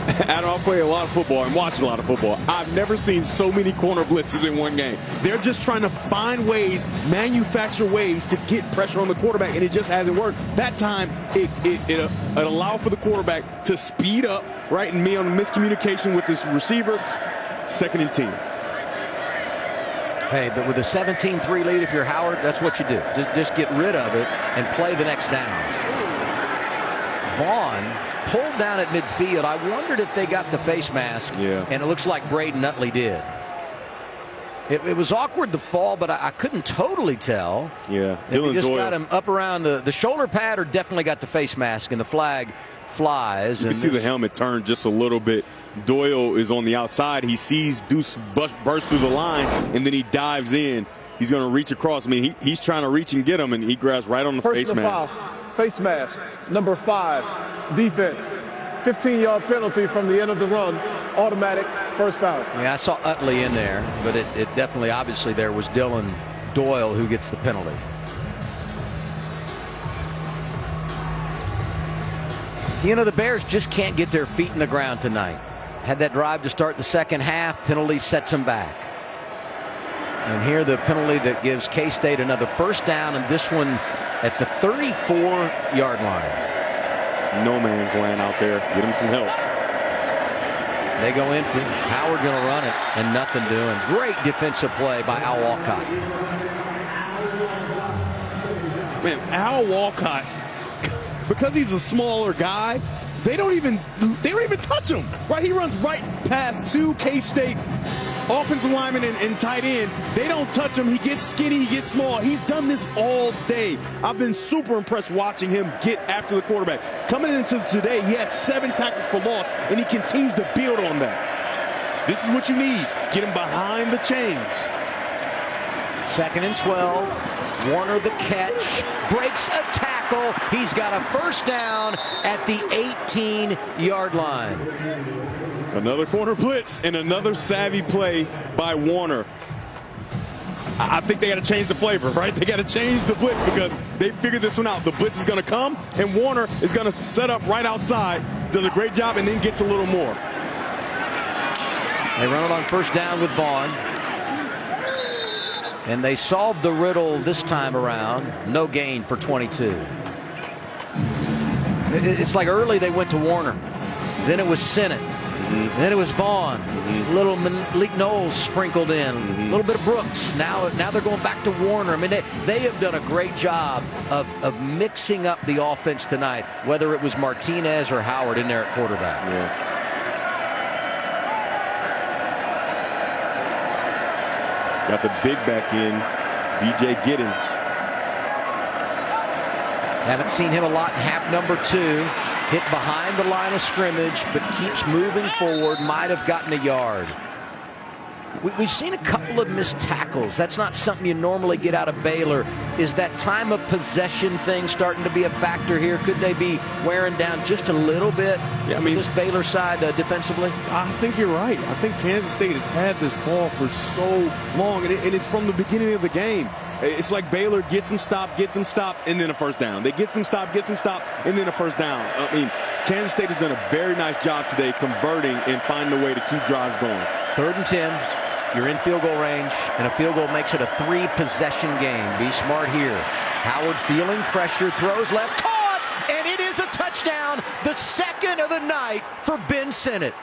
Adam, I play a lot of football and watch a lot of football. I've never seen so many corner blitzes in one game. They're just trying to find ways, manufacture ways to get pressure on the quarterback, and it just hasn't worked. That time, it allowed for the quarterback to speed up, right, and me on miscommunication with this receiver. 2nd and 10.
Hey, but with a 17-3 lead, if you're Howard, that's what you do. Just get rid of it and play the next down. Vaughn pulled down at midfield. I wondered if they got the face mask, and it looks like Braden Utley did. It was awkward, the fall, but I couldn't totally tell.
Yeah,
They just got him up around the shoulder pad, or definitely got the face mask, and the flag flies.
You can see the helmet turn just a little bit. Doyle is on the outside. He sees Deuce burst through the line, and then he dives in. He's going to reach across. I mean, he's trying to reach and get him, and he grabs right on the face mask.
Face mask, number 5, defense. 15-yard penalty from the end of the run, automatic first down.
Yeah, I saw Utley in there, but it definitely, obviously, there was Dylan Doyle who gets the penalty. You know, the Bears just can't get their feet in the ground tonight. Had that drive to start the second half, penalty sets them back. And here the penalty that gives K-State another first down, and this one at the 34-yard line.
No man's land out there. Get him some help.
They go empty. Howard going to run it, and nothing doing. Great defensive play by Al Walcott.
Man, Al Walcott, because he's a smaller guy, they don't even touch him. Right? He runs right past 2 K-State offensive linemen and tight end. They don't touch him. He gets skinny. He gets small. He's done this all day. I've been super impressed watching him get after the quarterback. Coming into today, he had 7 tackles for loss, and he continues to build on that. This is what you need. Get him behind the chains.
2nd and 12. Warner the catch. Breaks a tackle. He's got a first down at the 18-yard line.
Another corner blitz and another savvy play by Warner. I think they got to change the flavor, right? They got to change the blitz because they figured this one out. The blitz is going to come, and Warner is going to set up right outside, does a great job, and then gets a little more.
They run it on first down with Vaughn. And they solved the riddle this time around. No gain for 22. It's like early they went to Warner. Then it was Sennett. Then it was Vaughn. Little Malik Knowles sprinkled in. A little bit of Brooks. Now they're going back to Warner. I mean, they have done a great job of mixing up the offense tonight, whether it was Martinez or Howard in there at quarterback.
Yeah. Got the big back in, DJ Giddens.
Haven't seen him a lot in half number 2. Hit behind the line of scrimmage, but keeps moving forward. Might have gotten a yard. We've seen a couple of missed tackles. That's not something you normally get out of Baylor. Is that time of possession thing starting to be a factor here? Could they be wearing down just a little bit this Baylor side defensively?
I think you're right. I think Kansas State has had this ball for so long, and it's from the beginning of the game. It's like Baylor gets them stopped, and then a first down. They get them stopped, and then a first down. I mean, Kansas State has done a very nice job today converting and finding a way to keep drives going.
3rd and 10. You're in field goal range, and a field goal makes it a 3-possession game. Be smart here. Howard feeling pressure, throws left, caught, and it is a touchdown, the 2nd of the night for Ben Sennett.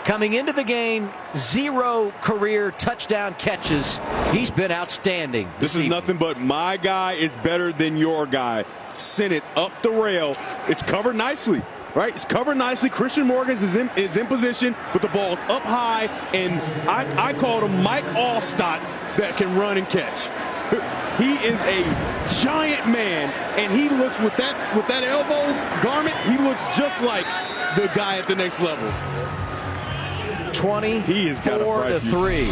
Coming into the game, 0 career touchdown catches. He's been outstanding.
This is nothing but my guy is better than your guy. Sennett up the rail. It's covered nicely, right? It's covered nicely. Christian Morgan is in position, but the ball's up high, and I called him Mike Allstott that can run and catch. He is a giant man, and he looks with that elbow garment, he looks just like the guy at the next level.
24-3.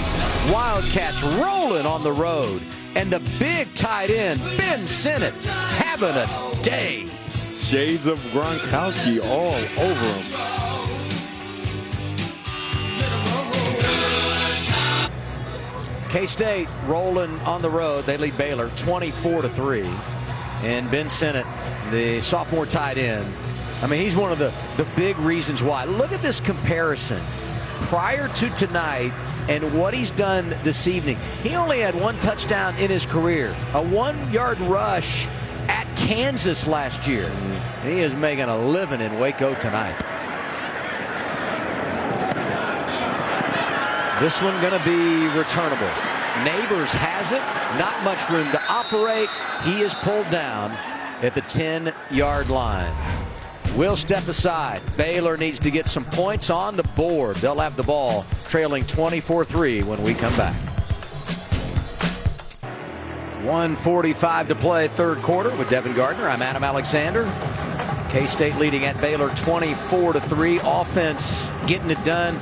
Wildcats rolling on the road. And the big tight end, Ben Sennett, having a day.
Shades of Gronkowski all over him.
K-State rolling on the road. They lead Baylor 24-3. And Ben Sinnott, the sophomore tight end, I mean, he's one of the big reasons why. Look at this comparison prior to tonight and what he's done this evening. He only had 1 touchdown in his career, a 1-yard rush at Kansas last year. He is making a living in Waco tonight. This one going to be returnable. Neighbors has it. Not much room to operate. He is pulled down at the 10-yard line. We'll step aside. Baylor needs to get some points on the board. They'll have the ball trailing 24-3 when we come back. 1:45 to play, third quarter with Devin Gardner. I'm Adam Alexander. K-State leading at Baylor 24-3. Offense getting it done.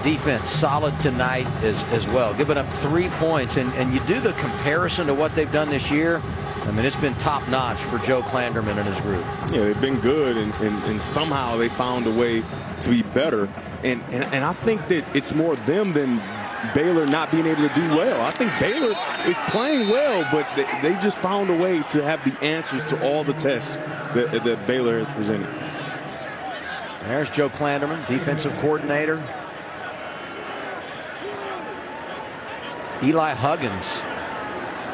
Defense solid tonight as well, giving up 3 points. And you do the comparison to what they've done this year. I mean, it's been top notch for Joe Klanderman and his group.
Yeah, they've been good, and somehow they found a way to be better. And I think that it's more them than Baylor not being able to do well. I think Baylor is playing well, but they just found a way to have the answers to all the tests that Baylor has presented.
There's Joe Klanderman, defensive coordinator. Eli Huggins,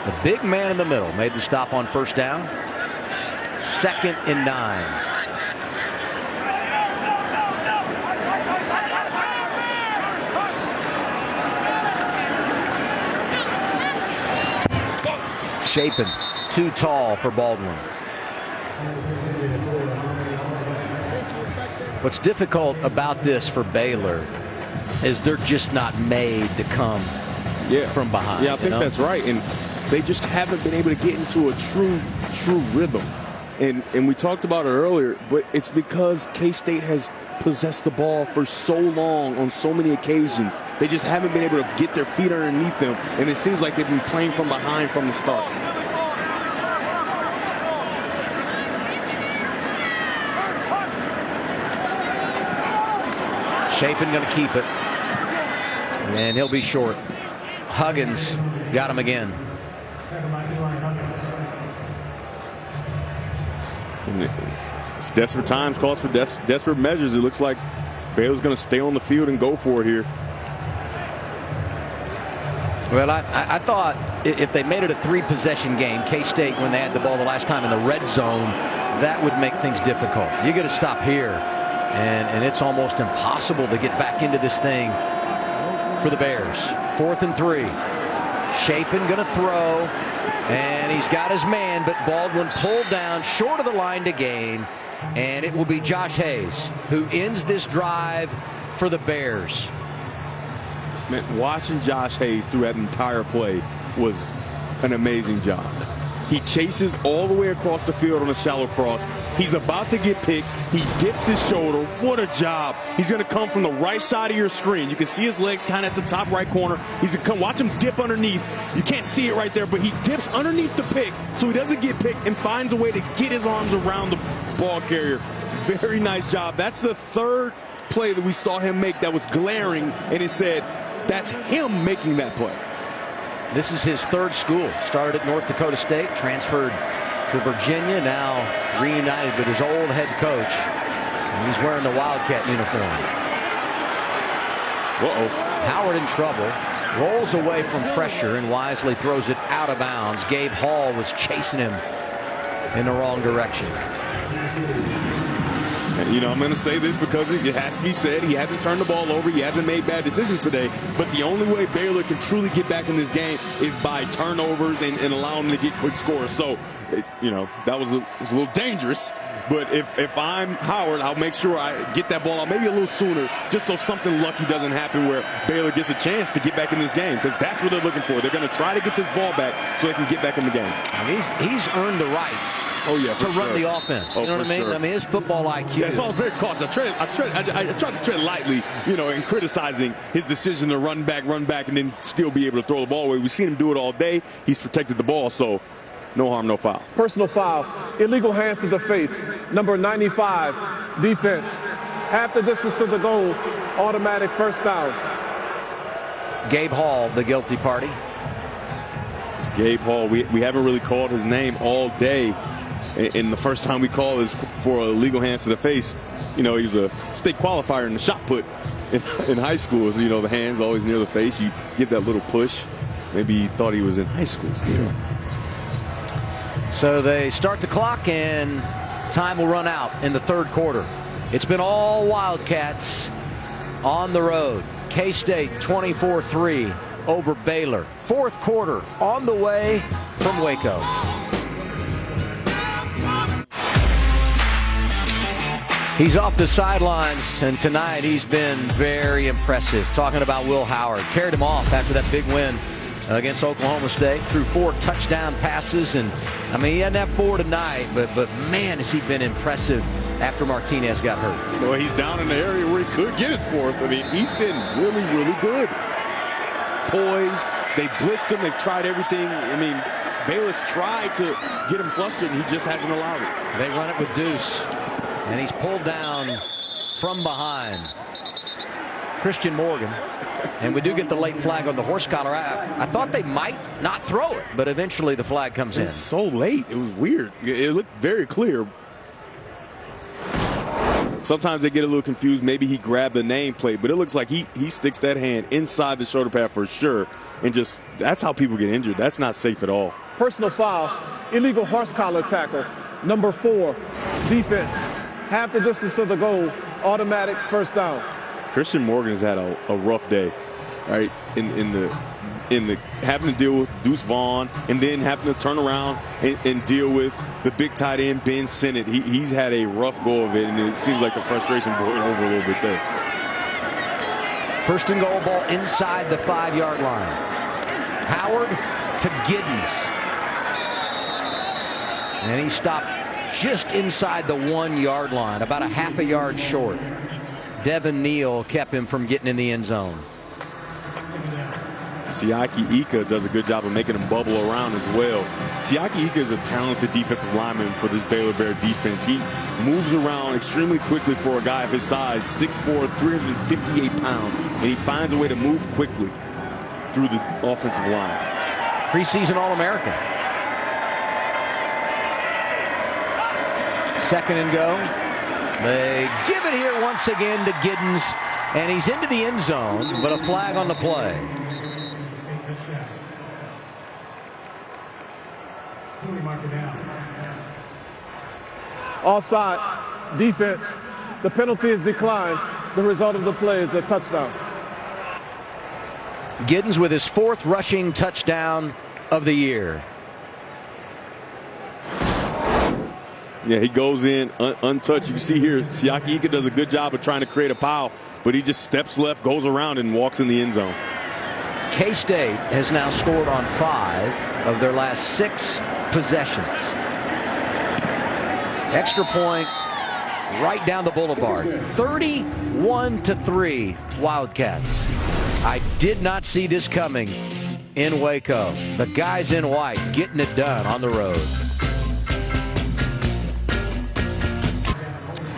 the big man in the middle, made the stop on first down. 2nd and 9. Chapin, too tall for Baldwin. What's difficult about this for Baylor is they're just not made to come from behind.
Yeah, I think that's right. And they just haven't been able to get into a true rhythm. And we talked about it earlier, but it's because K-State has possessed the ball for so long on so many occasions. They just haven't been able to get their feet underneath them, and it seems like they've been playing from behind from the start.
Chapin going to keep it, and he'll be short. Huggins got him again.
It's desperate times calls for desperate measures. It looks like Baylor's going to stay on the field and go for it here.
Well, I thought if they made it a 3-possession game, K-State, when they had the ball the last time in the red zone, that would make things difficult. You got to stop here, and it's almost impossible to get back into this thing for the Bears. 4th and 3. Chapin going to throw, and he's got his man, but Baldwin pulled down short of the line to gain, and it will be Josh Hayes who ends this drive for the Bears.
Man, watching Josh Hayes through that entire play was an amazing job. He chases all the way across the field on a shallow cross. He's about to get picked. He dips his shoulder. What a job. He's going to come from the right side of your screen. You can see his legs kind of at the top right corner. He's going to come. Watch him dip underneath. You can't see it right there, but he dips underneath the pick so he doesn't get picked and finds a way to get his arms around the ball carrier. Very nice job. That's the 3rd play that we saw him make that was glaring, and it said that's him making that play.
This is his 3rd school. Started at North Dakota State, transferred to Virginia, now reunited with his old head coach. And he's wearing the Wildcat uniform. Howard in trouble. Rolls away from pressure and wisely throws it out of bounds. Gabe Hall was chasing him in the wrong direction.
You know, I'm going to say this because it has to be said. He hasn't turned the ball over. He hasn't made bad decisions today. But the only way Baylor can truly get back in this game is by turnovers and allowing them to get quick scores. So, you know, that was a little dangerous. But if I'm Howard, I'll make sure I get that ball out maybe a little sooner, just so something lucky doesn't happen where Baylor gets a chance to get back in this game, because that's what they're looking for. They're going to try to get this ball back so they can get back in the game.
He's earned the right to run the offense. You know what I mean?
Sure.
I mean, his football IQ.
Yeah, so I was very cautious. I tried to tread lightly, you know, in criticizing his decision to run back, and then still be able to throw the ball away. We've seen him do it all day. He's protected the ball, so no harm, no foul.
Personal foul, illegal hands to the face, number 95, defense. Half the distance to the goal, automatic first down.
Gabe Hall, the guilty party.
Gabe Hall, we haven't really called his name all day. And the first time we call is for illegal hands to the face. You know, he was a state qualifier in the shot put in high school. So, you know, the hands always near the face. You give that little push. Maybe he thought he was in high school still.
So they start the clock and time will run out in the third quarter. It's been all Wildcats on the road. K-State 24-3 over Baylor. Fourth quarter on the way from Waco. He's off the sidelines, and tonight he's been very impressive. Talking about Will Howard. Carried him off after that big win against Oklahoma State. Threw 4 touchdown passes, and I mean, he hadn't had 4 tonight, but man, has he been impressive after Martinez got hurt.
Well, he's down in the area where he could get his 4th. I mean, he's been really, really good. Poised. They blitzed him. They've tried everything. I mean, Baylor's tried to get him flustered, and he just hasn't allowed it.
They run it with Deuce. And he's pulled down from behind. Christian Morgan. And we do get the late flag on the horse collar. I thought they might not throw it, but eventually the flag comes in.
It's so late. It was weird. It looked very clear. Sometimes they get a little confused. Maybe he grabbed the nameplate, but it looks like he sticks that hand inside the shoulder pad for sure. And just, that's how people get injured. That's not safe at all.
Personal foul, illegal horse collar tackle. Number 4, defense. Half the distance to the goal, automatic first down.
Christian Morgan has had a rough day, right? In the having to deal with Deuce Vaughn and then having to turn around and deal with the big tight end Ben Sinnott. He's had a rough go of it, and it seems like the frustration boiled over a little bit there.
First and goal, ball inside the 5-yard line. Howard to Giddens. And he stopped just inside the 1-yard line, about a half a yard short. Devin Neal kept him from getting in the end zone.
Siaki Ika does a good job of making him bubble around as well. Siaki Ika is a talented defensive lineman for this Baylor Bear defense. He moves around extremely quickly for a guy of his size, 6'4", 358 pounds, and he finds a way to move quickly through the offensive line.
Preseason All-American. Second and go. They give it here once again to Giddens, and he's into the end zone, but a flag on the play.
Offside, defense. The penalty is declined. The result of the play is a touchdown.
Giddens with his 4th rushing touchdown of the year.
Yeah, he goes in untouched. You can see here, Siaki Ika does a good job of trying to create a pile, but he just steps left, goes around, and walks in the end zone.
K-State has now scored on 5 of their last 6 possessions. Extra point right down the boulevard. 31-3 Wildcats. I did not see this coming in Waco. The guys in white getting it done on the road.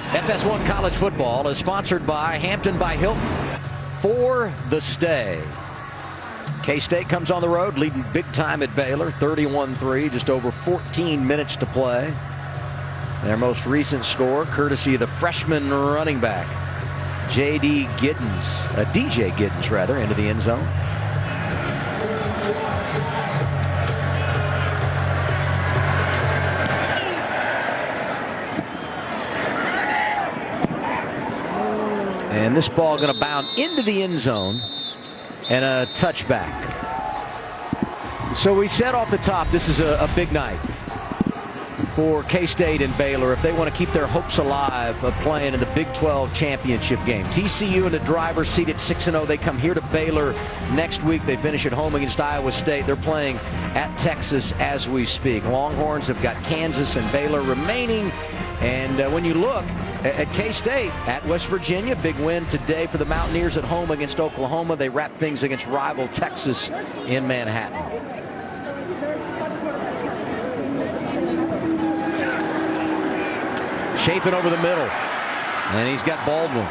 FS1 College Football is sponsored by Hampton by Hilton for the stay. K-State comes on the road leading big time at Baylor, 31-3, just over 14 minutes to play. Their most recent score courtesy of the freshman running back DJ Giddens rather, into the end zone. And this ball going to bound into the end zone and a touchback. So we said off the top, this is a big night for K-State and Baylor if they want to keep their hopes alive of playing in the Big 12 championship game. TCU in the driver's seat at 6-0. They come here to Baylor next week. They finish at home against Iowa State. They're playing at Texas as we speak. Longhorns have got Kansas and Baylor remaining. And when you look at K-State at West Virginia, big win today for the Mountaineers at home against Oklahoma. They wrap things against rival Texas in Manhattan. Shaping over the middle, and he's got Baldwin.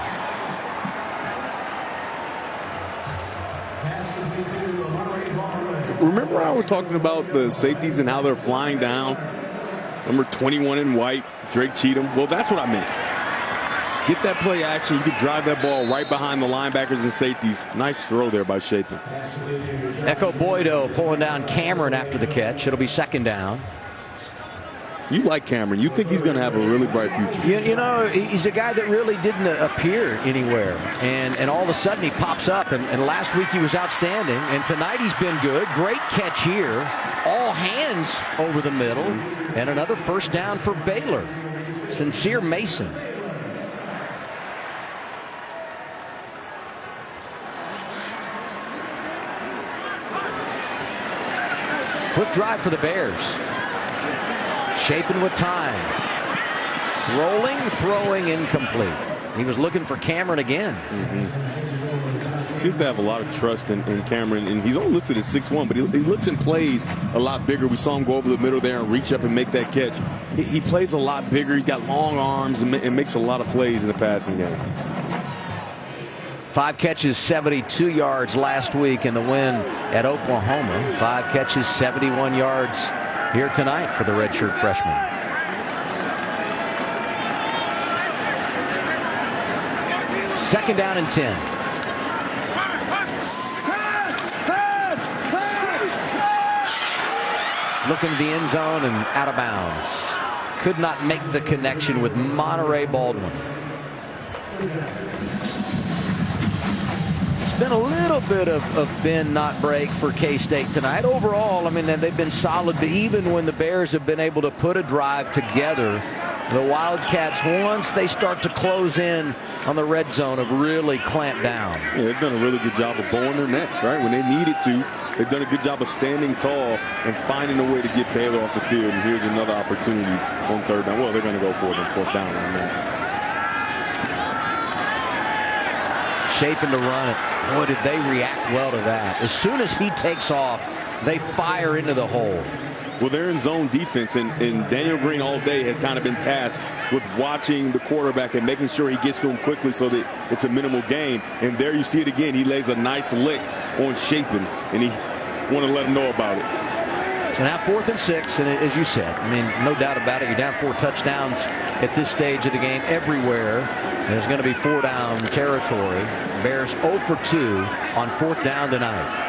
Remember how we're talking about the safeties and how they're flying down? Number 21 in white, Drake Cheatham. Well, that's what I meant. Get that play action. You could drive that ball right behind the linebackers and safeties. Nice throw there by Shapen.
Echo Boydo pulling down Cameron after the catch. It'll be second down.
You like Cameron. You think he's going to have a really bright future.
You know, he's a guy that really didn't appear anywhere. And all of a sudden he pops up. And last week he was outstanding. And tonight he's been good. Great catch here. All hands over the middle. And another first down for Baylor. Sincere Mason. Quick drive for the Bears. Shapen with time. Rolling, throwing, incomplete. He was looking for Cameron again.
Seems to have a lot of trust in Cameron, and he's only listed as 6'1", but he looks and plays a lot bigger. We saw him go over the middle there and reach up and make that catch. He plays a lot bigger. He's got long arms and makes a lot of plays in the passing game.
5 catches, 72 yards last week in the win at Oklahoma. 5 catches, 71 yards here tonight for the redshirt freshman. Second down and 10. Looking at the end zone and out of bounds. Could not make the connection with Monterey Baldwin. Been a little bit of bend not break for K-State tonight. Overall, I mean, they've been solid, but even when the Bears have been able to put a drive together, the Wildcats, once they start to close in on the red zone, have really clamped down.
Yeah, they've done a really good job of bowling their necks, right? When they needed to, they've done a good job of standing tall and finding a way to get Baylor off the field. And here's another opportunity on third down. Well, they're going to go for it on fourth down.
Shapen to run it. Boy, did they react well to that. As soon as he takes off, they fire into the hole.
Well, they're in zone defense, and Daniel Green all day has kind of been tasked with watching the quarterback and making sure he gets to him quickly so that it's a minimal gain. And there you see it again. He lays a nice lick on Shapen, and he wanted to let him know about it.
So now 4th and 6, and as you said, I mean, no doubt about it, you're down 4 touchdowns at this stage of the game everywhere. There's going to be 4-down territory. Bears 0 for 2 on 4th down tonight.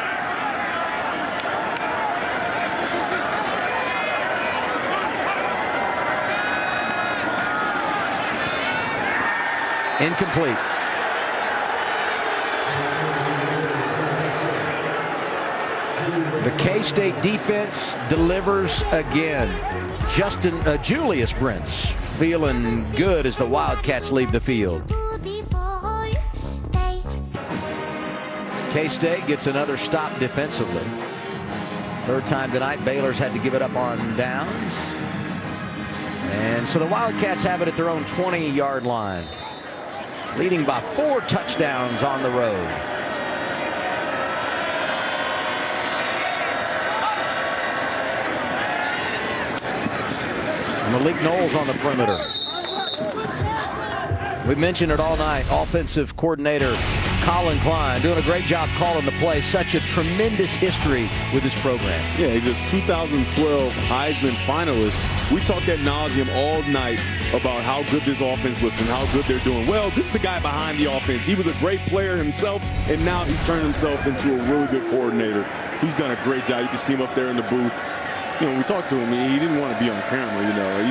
Incomplete. The K-State defense delivers again. Julius Brents feeling good as the Wildcats leave the field. K-State gets another stop defensively. 3rd time tonight, Baylor's had to give it up on downs. And so the Wildcats have it at their own 20-yard line, leading by 4 touchdowns on the road. Malik Knowles on the perimeter. We mentioned it all night. Offensive coordinator Colin Klein doing a great job calling the play. Such a tremendous history with this program.
Yeah, he's a 2012 Heisman finalist. We talked ad nauseum all night about how good this offense looks and how good they're doing. Well, this is the guy behind the offense. He was a great player himself, and now he's turned himself into a really good coordinator. He's done a great job. You can see him up there in the booth. You know, when we talked to him, he didn't want to be on camera, you know.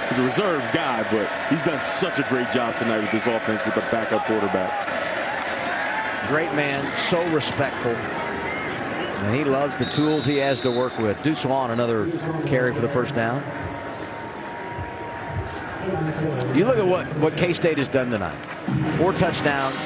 He's a reserved guy, but he's done such a great job tonight with this offense with the backup quarterback.
Great man, so respectful. And he loves the tools he has to work with. Deuce Vaughn, another carry for the first down. You look at what K-State has done tonight. 4 touchdowns.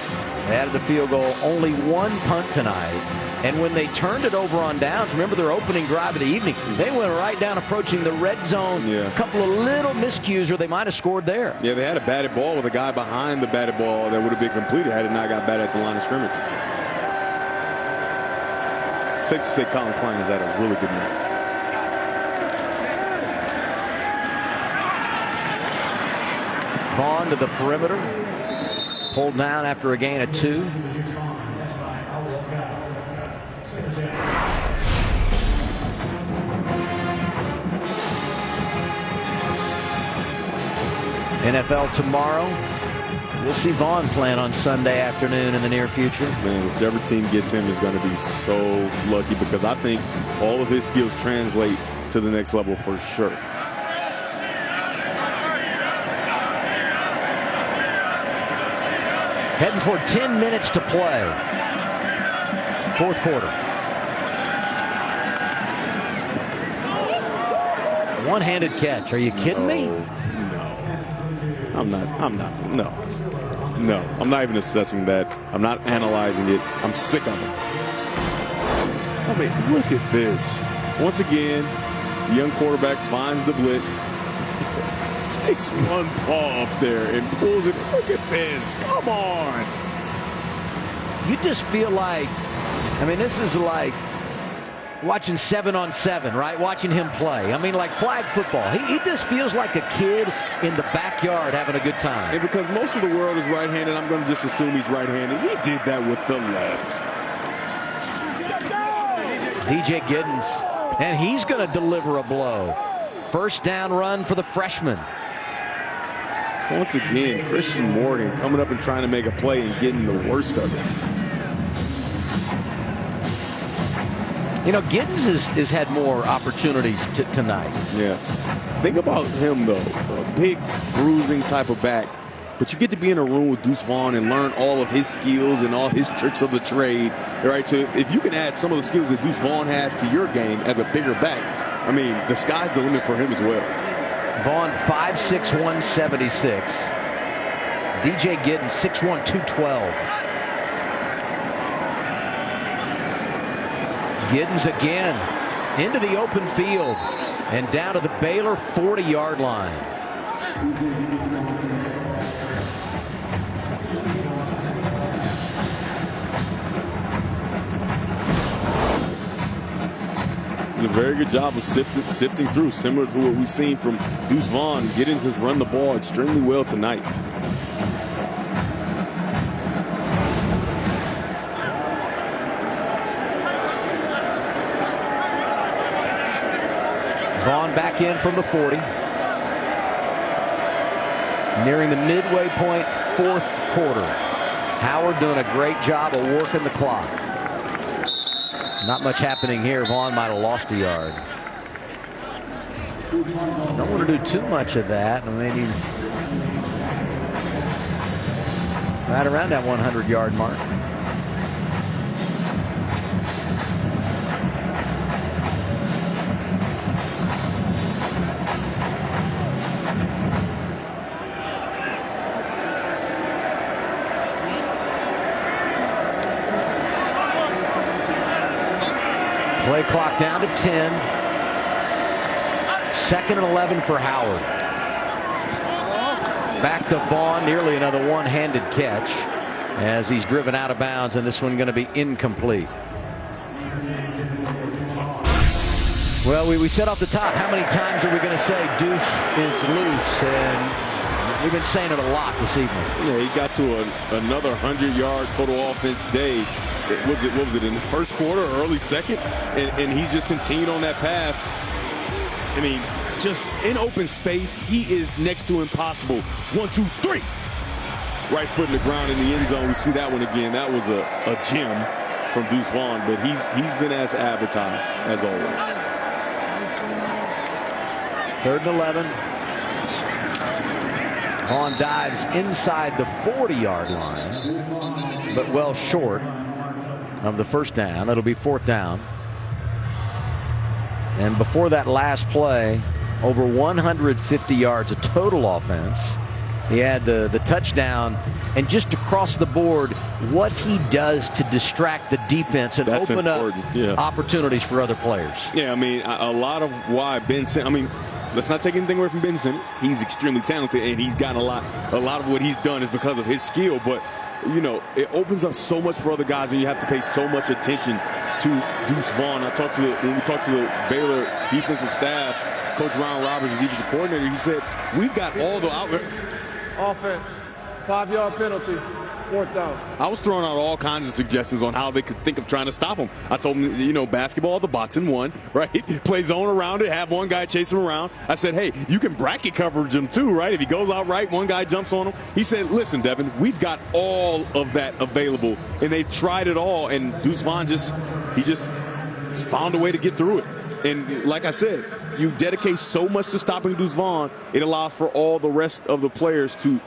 They added the field goal. Only 1 punt tonight. And when they turned it over on downs, remember their opening drive of the evening, they went right down approaching the red zone. Yeah. A couple of little miscues or they might have scored there.
Yeah, they had a batted ball with a guy behind the batted ball that would have been completed had it not got batted at the line of scrimmage. Safe to say Colin Klein has had a really good night.
Vaughn to the perimeter. Pulled down after a gain of 2. NFL tomorrow. We'll see Vaughn playing on Sunday afternoon in the near future.
Man, whichever team gets him is going to be so lucky, because I think all of his skills translate to the next level for sure.
Heading toward 10 minutes to play. Fourth quarter. One-handed catch. Are you kidding me?
No. I'm not. No. I'm not even assessing that. I'm not analyzing it. I'm sick of it. I mean, look at this. Once again, the young quarterback finds the blitz, sticks one paw up there and pulls it. Look at this. Come on.
You just feel like, I mean, this is like watching 7-on-7, right? Watching him play. I mean, like flag football. He just feels like a kid in the backyard having a good time.
And because most of the world is right-handed, I'm going to just assume he's right-handed. He did that with the left.
DJ Giddens, and he's going to deliver a blow. First down run for the freshman.
Once again, Christian Morgan coming up and trying to make a play and getting the worst of it.
You know, Giddens has had more opportunities tonight.
Yeah. Think about him, though. A big, bruising type of back. But you get to be in a room with Deuce Vaughn and learn all of his skills and all his tricks of the trade. Right? So if you can add some of the skills that Deuce Vaughn has to your game as a bigger back, I mean, the sky's the limit for him as well.
Vaughn 5'6", 176. DJ Giddens 6'1", 212. Giddens again into the open field and down to the Baylor 40-yard line.
It's a very good job of sifting through, similar to what we've seen from Deuce Vaughn. Giddens has run the ball extremely well tonight.
Vaughn back in from the 40. Nearing the midway point, fourth quarter. Howard doing a great job of working the clock. Not much happening here. Vaughn might have lost a yard. Don't want to do too much of that. I mean, he's right around that 100-yard mark. Play clock down to 10. Second and 11 for Howard. Back to Vaughn, nearly another one-handed catch as he's driven out of bounds, and this one going to be incomplete. Well, we said off the top, how many times are we going to say Deuce is loose? And we've been saying it a lot this evening.
Yeah, he got to another 100-yard total offense day. What was it in the first quarter or early second? And he's just continued on that path. I mean, just in open space, he is next to impossible. 1, 2, 3. Right foot in the ground in the end zone. We see that one again. That was a gem from Deuce Vaughn, but he's been as advertised as always.
3rd and 11. Vaughn dives inside the 40-yard line, but well short of the first down. It'll be 4th down. And before that last play, over 150 yards of total offense. He had the touchdown, and just across the board, what he does to distract the defense and
That's
open
important.
up opportunities for other players.
Yeah, I mean, a lot of why Ben Sinnott, I mean, let's not take anything away from Ben Sinnott. He's extremely talented, and he's got a lot of what he's done is because of his skill, but you know, it opens up so much for other guys, and you have to pay so much attention to Deuce Vaughn. When we talked to the Baylor defensive staff, Coach Ron Roberts, the defensive coordinator, he said, we've got all the
Offense, 5-yard penalty. 4th down.
I was throwing out all kinds of suggestions on how they could think of trying to stop him. I told him, you know, basketball, the boxing one, right? Play zone around it, have one guy chase him around. I said, hey, you can bracket coverage him too, right? If he goes out right, one guy jumps on him. He said, listen, Devin, we've got all of that available, and they've tried it all, and Deuce Vaughn just found a way to get through it. And like I said, you dedicate so much to stopping Deuce Vaughn, it allows for all the rest of the players to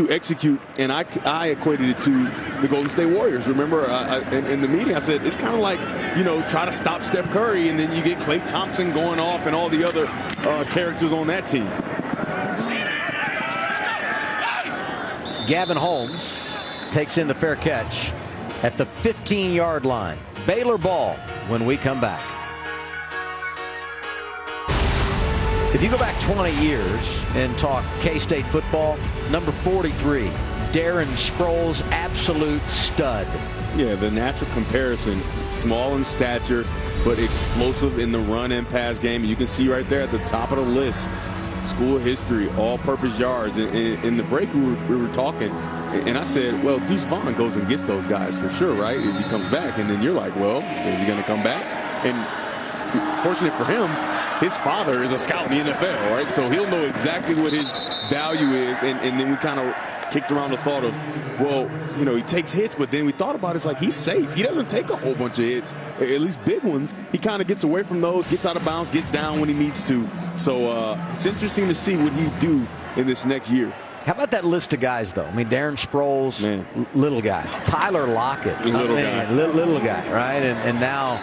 execute. And I equated it to the Golden State Warriors. Remember, in the meeting, I said, it's kind of like, you know, try to stop Steph Curry, and then you get Klay Thompson going off and all the other characters on that team.
Gavin Holmes takes in the fair catch at the 15-yard line. Baylor ball when we come back. If you go back 20 years and talk K-State football, number 43, Darren Sproles, absolute stud.
Yeah, the natural comparison, small in stature, but explosive in the run and pass game. You can see right there at the top of the list, school history, all-purpose yards. In the break, we were talking, and I said, well, Deuce Vaughn goes and gets those guys for sure, right? If he comes back. And then you're like, well, is he going to come back? And fortunately for him, his father is a scout in the NFL, right? So he'll know exactly what his value is. And then we kind of kicked around the thought of, well, you know, he takes hits, but then we thought about it, it's like he's safe. He doesn't take a whole bunch of hits, at least big ones. He kind of gets away from those, gets out of bounds, gets down when he needs to. So it's interesting to see what he do in this next year.
How about that list of guys, though? I mean, Darren Sproles,
man,
little guy. Tyler Lockett,
little guy.
Little guy, right? And now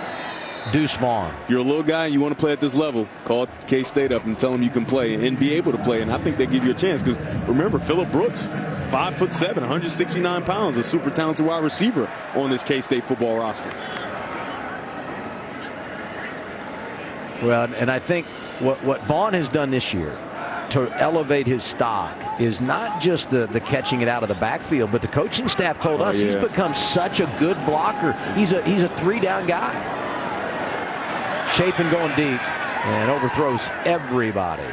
Deuce Vaughn.
If you're a little guy and you want to play at this level, call K-State up and tell them you can play and be able to play. And I think they give you a chance because, remember, Phillip Brooks, 5'7", 169 pounds, a super talented wide receiver on this K-State football roster.
Well, and I think what Vaughn has done this year to elevate his stock is not just the catching it out of the backfield, but the coaching staff told us he's become such a good blocker. He's a 3-down guy. Shaping going deep and overthrows everybody.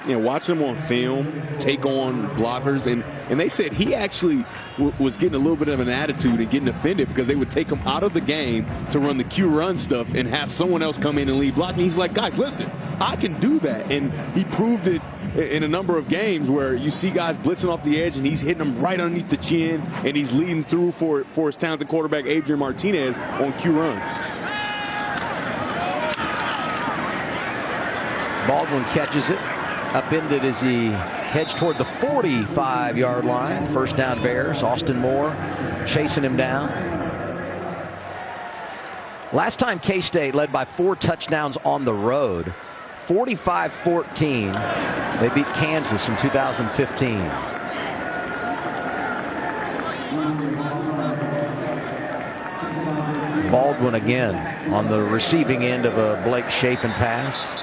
You know, watch him on film, take on blockers, and they said he actually was getting a little bit of an attitude and getting offended because they would take him out of the game to run the Q run stuff and have someone else come in and lead blocking. He's like, guys, listen, I can do that. And he proved it in a number of games where you see guys blitzing off the edge and he's hitting them right underneath the chin and he's leading through for his talented quarterback, Adrian Martinez, on Q runs.
Baldwin catches it. Upended as he heads toward the 45-yard line. First down Bears. Austin Moore chasing him down. Last time K-State led by 4 touchdowns on the road, 45-14. They beat Kansas in 2015. Baldwin again on the receiving end of a Blake Shapen pass.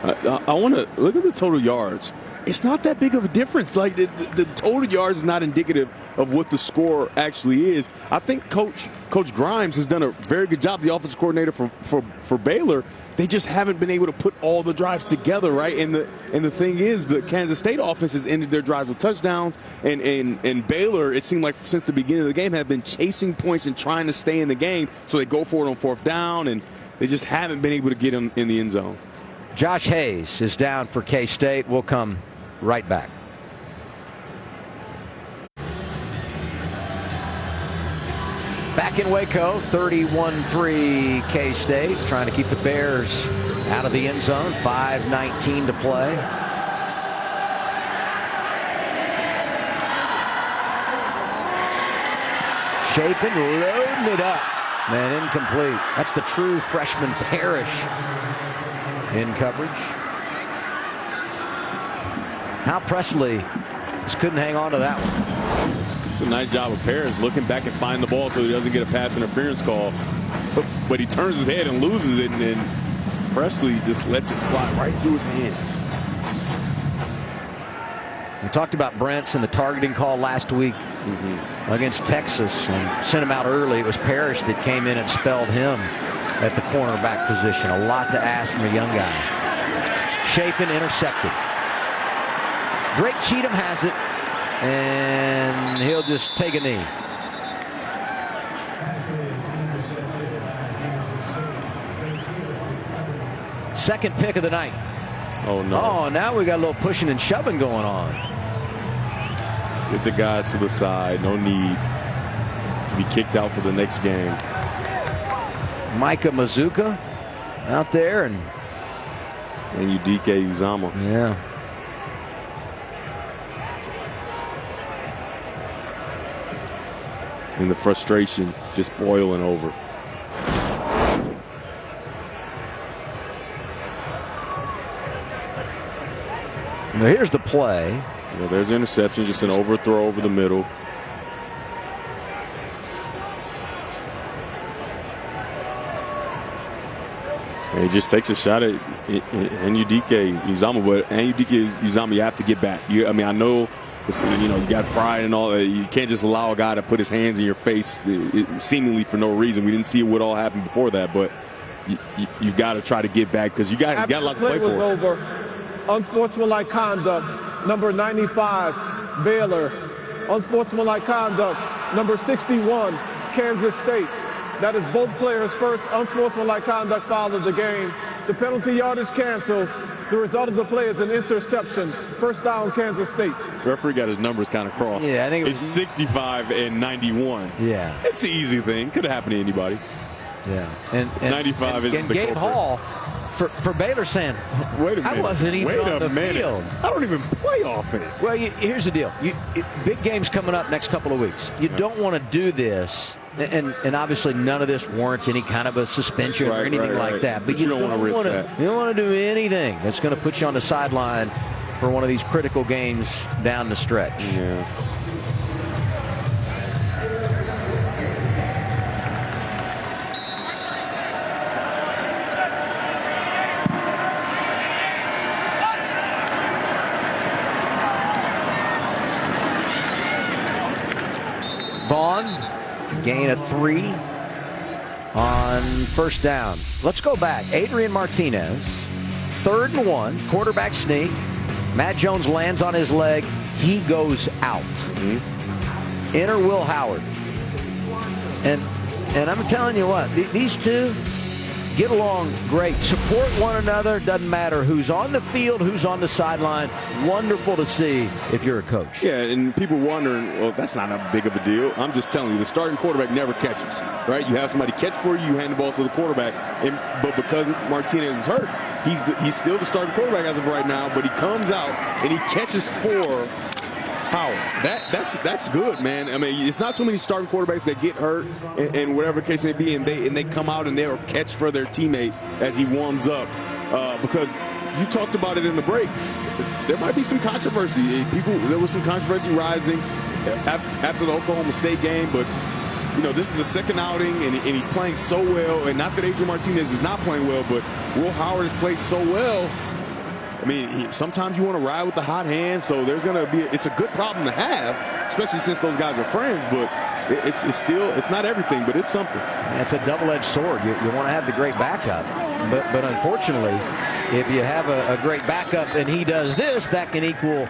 I want to look at the total yards. It's not that big of a difference. Like the total yards is not indicative of what the score actually is. I think Coach Grimes has done a very good job, the offensive coordinator for Baylor. They just haven't been able to put all the drives together, right? And the thing is, the Kansas State offense has ended their drives with touchdowns, and Baylor, it seemed like since the beginning of the game, have been chasing points and trying to stay in the game. So they go for it on 4th down, and they just haven't been able to get them in the end zone.
Josh Hayes is down for K-State. We'll come right back. Back in Waco, 31-3 K-State, trying to keep the Bears out of the end zone. 5:19 to play. Shapen, loading it up. Man, incomplete. That's the true freshman Parrish in coverage. Hal Presley just couldn't hang on to that one.
It's a nice job of Parrish looking back and finding the ball so he doesn't get a pass interference call. But he turns his head and loses it, and then Presley just lets it fly right through his hands.
We talked about Brents and the targeting call last week against Texas and sent him out early. It was Parrish that came in and spelled him at the cornerback position. A lot to ask from a young guy. Shapen intercepted. Drake Cheatham has it And he'll just take a knee. Second pick of the night.
Oh, no.
Oh, now we got a little pushing and shoving going on.
Get the guys to the side. No need to be kicked out for the next game.
Micah Mazuka out there. And
Udike Uzama.
Yeah.
And the frustration just boiling over.
Now here's the play.
Well, there's the interception, just an overthrow over the middle. And he just takes a shot at Udike Uzama, but Udike Uzama, you have to get back. I mean, I know, you got pride and all that. You can't just allow a guy to put his hands in your face seemingly for no reason. We didn't see what all happened before that, but you've got to try to get back because you got a lot to play for.
Over. Unsportsmanlike conduct, number 95, Baylor. Unsportsmanlike conduct, number 61, Kansas State. That is both players' first unsportsmanlike conduct foul of the game. The penalty yardage cancels. The result of the play is an interception. First down, Kansas State.
The referee got his numbers kind of crossed.
Yeah, I think
it's 65 and 91.
Yeah.
It's the easy thing. Could have happened to anybody.
Yeah. And
95 is the
Gabe
culprit.
Hall for Baylor saying,
wait a minute.
I wasn't even on the field.
I don't even play offense.
Well, here's the deal. Big games coming up next couple of weeks. You don't want to do this. And obviously none of this warrants any kind of a suspension or anything like that. But you don't want to risk that. You don't want to do anything that's going to put you on the sideline for one of these critical games down the stretch.
Yeah.
Vaughn, gain of 3 on first down. Let's go back. Adrian Martinez, 3rd and 1, quarterback sneak. Matt Jones lands on his leg. He goes out. Enter Will Howard. And I'm telling you what, these two get along great. Support one another. Doesn't matter who's on the field, who's on the sideline. Wonderful to see if you're a coach.
Yeah, and people wondering, well, that's not a big of a deal. I'm just telling you, the starting quarterback never catches, right? You have somebody catch for you, you hand the ball to the quarterback. But because Martinez is hurt, he's still the starting quarterback as of right now, but he comes out and he catches for Howard. That's good, man. I mean, it's not too many starting quarterbacks that get hurt and whatever the case may be, and they come out and they'll catch for their teammate as he warms up. Because you talked about it in the break. There might be some controversy. There was some controversy rising after the Oklahoma State game, but this is a second outing, and he's playing so well. And not that Adrian Martinez is not playing well, but Will Howard has played so well. I mean, sometimes you want to ride with the hot hand, so there's going to be it's a good problem to have, especially since those guys are friends, but it's not everything, but it's something.
It's a double-edged sword. You want to have the great backup, but unfortunately, if you have a great backup and he does this, that can equal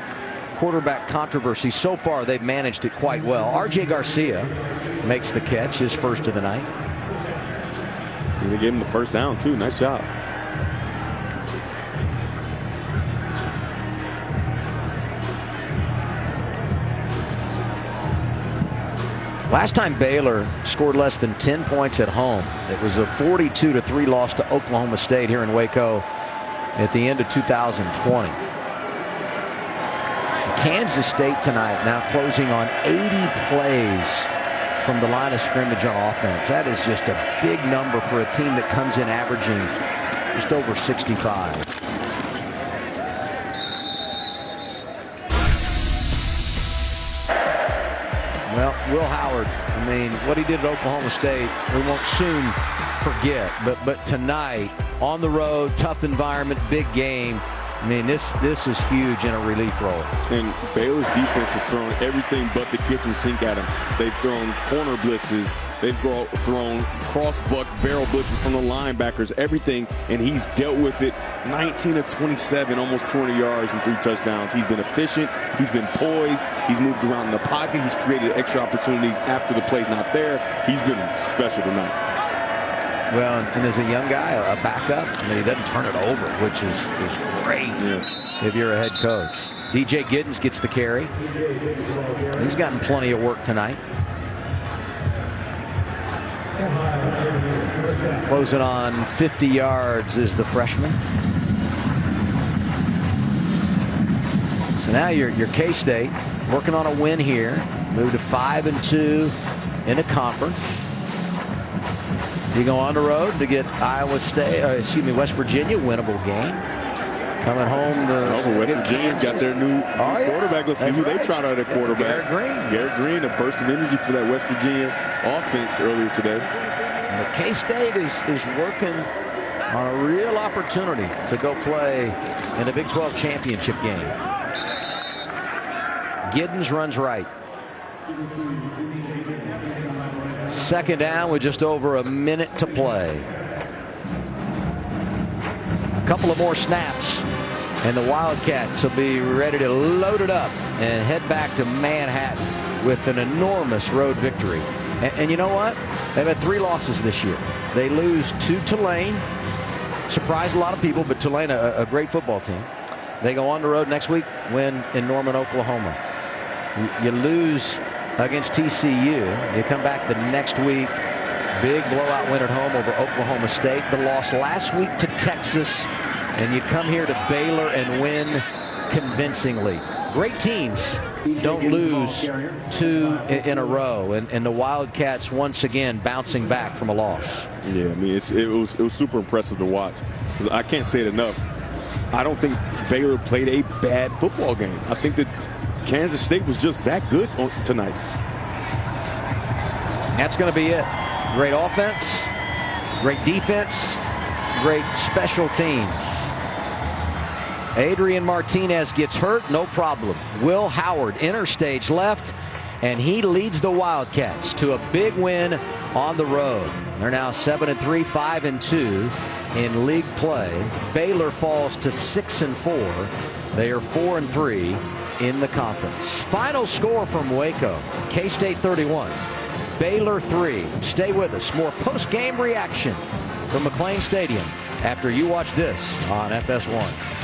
quarterback controversy. So far, they've managed it quite well. R.J. Garcia makes the catch, his first of the night.
And they gave him the first down, too. Nice job.
Last time Baylor scored less than 10 points at home, it was a 42-3 loss to Oklahoma State here in Waco at the end of 2020. Kansas State tonight now closing on 80 plays from the line of scrimmage on offense. That is just a big number for a team that comes in averaging just over 65. Well, Will Howard, I mean, what he did at Oklahoma State, we won't soon forget. But tonight, on the road, tough environment, big game, I mean, this is huge in a relief role.
And Baylor's defense has thrown everything but the kitchen sink at him. They've thrown corner blitzes. They've thrown cross-buck barrel blitzes from the linebackers, everything, and he's dealt with it. 19 of 27, almost 200 yards and 3 touchdowns. He's been efficient. He's been poised. He's moved around in the pocket. He's created extra opportunities after the play's not there. He's been special tonight.
Well, and as a young guy, a backup, I mean, he doesn't turn it over, which is great if you're a head coach. DJ Giddens gets the carry. He's gotten plenty of work tonight. Closing on 50 yards is the freshman. So now you're K-State working on a win here. Move to 5-2 in the conference. You go on the road to get West Virginia, winnable game. Coming home
West Virginia's got their new quarterback. Let's see who they trot out at quarterback. Garrett Green, a burst of energy for that West Virginia offense earlier today.
K-State is working on a real opportunity to go play in the Big 12 championship game. Giddens runs right. Second down with just over a minute to play. A couple of more snaps and the Wildcats will be ready to load it up and head back to Manhattan with an enormous road victory. And you know what? They've had 3 losses this year. They lose to Tulane. Surprised a lot of people, but Tulane, a great football team. They go on the road next week, win in Norman, Oklahoma. You lose against TCU. You come back the next week. Big blowout win at home over Oklahoma State. The loss last week to Texas. And you come here to Baylor and win convincingly. Great teams don't lose 2 in a row. And the Wildcats once again bouncing back from a loss.
Yeah, I mean, it was super impressive to watch. I can't say it enough. I don't think Baylor played a bad football game. I think that Kansas State was just that good tonight.
That's going to be it. Great offense, great defense, great special teams. Adrian Martinez gets hurt, no problem. Will Howard enters stage left, and he leads the Wildcats to a big win on the road. They're now 7-3, 5-2 in league play. Baylor falls to 6-4. They are 4-3 in the conference. Final score from Waco: K-State 31, Baylor 3. Stay with us. More post-game reaction from McLean Stadium after you watch this on FS1.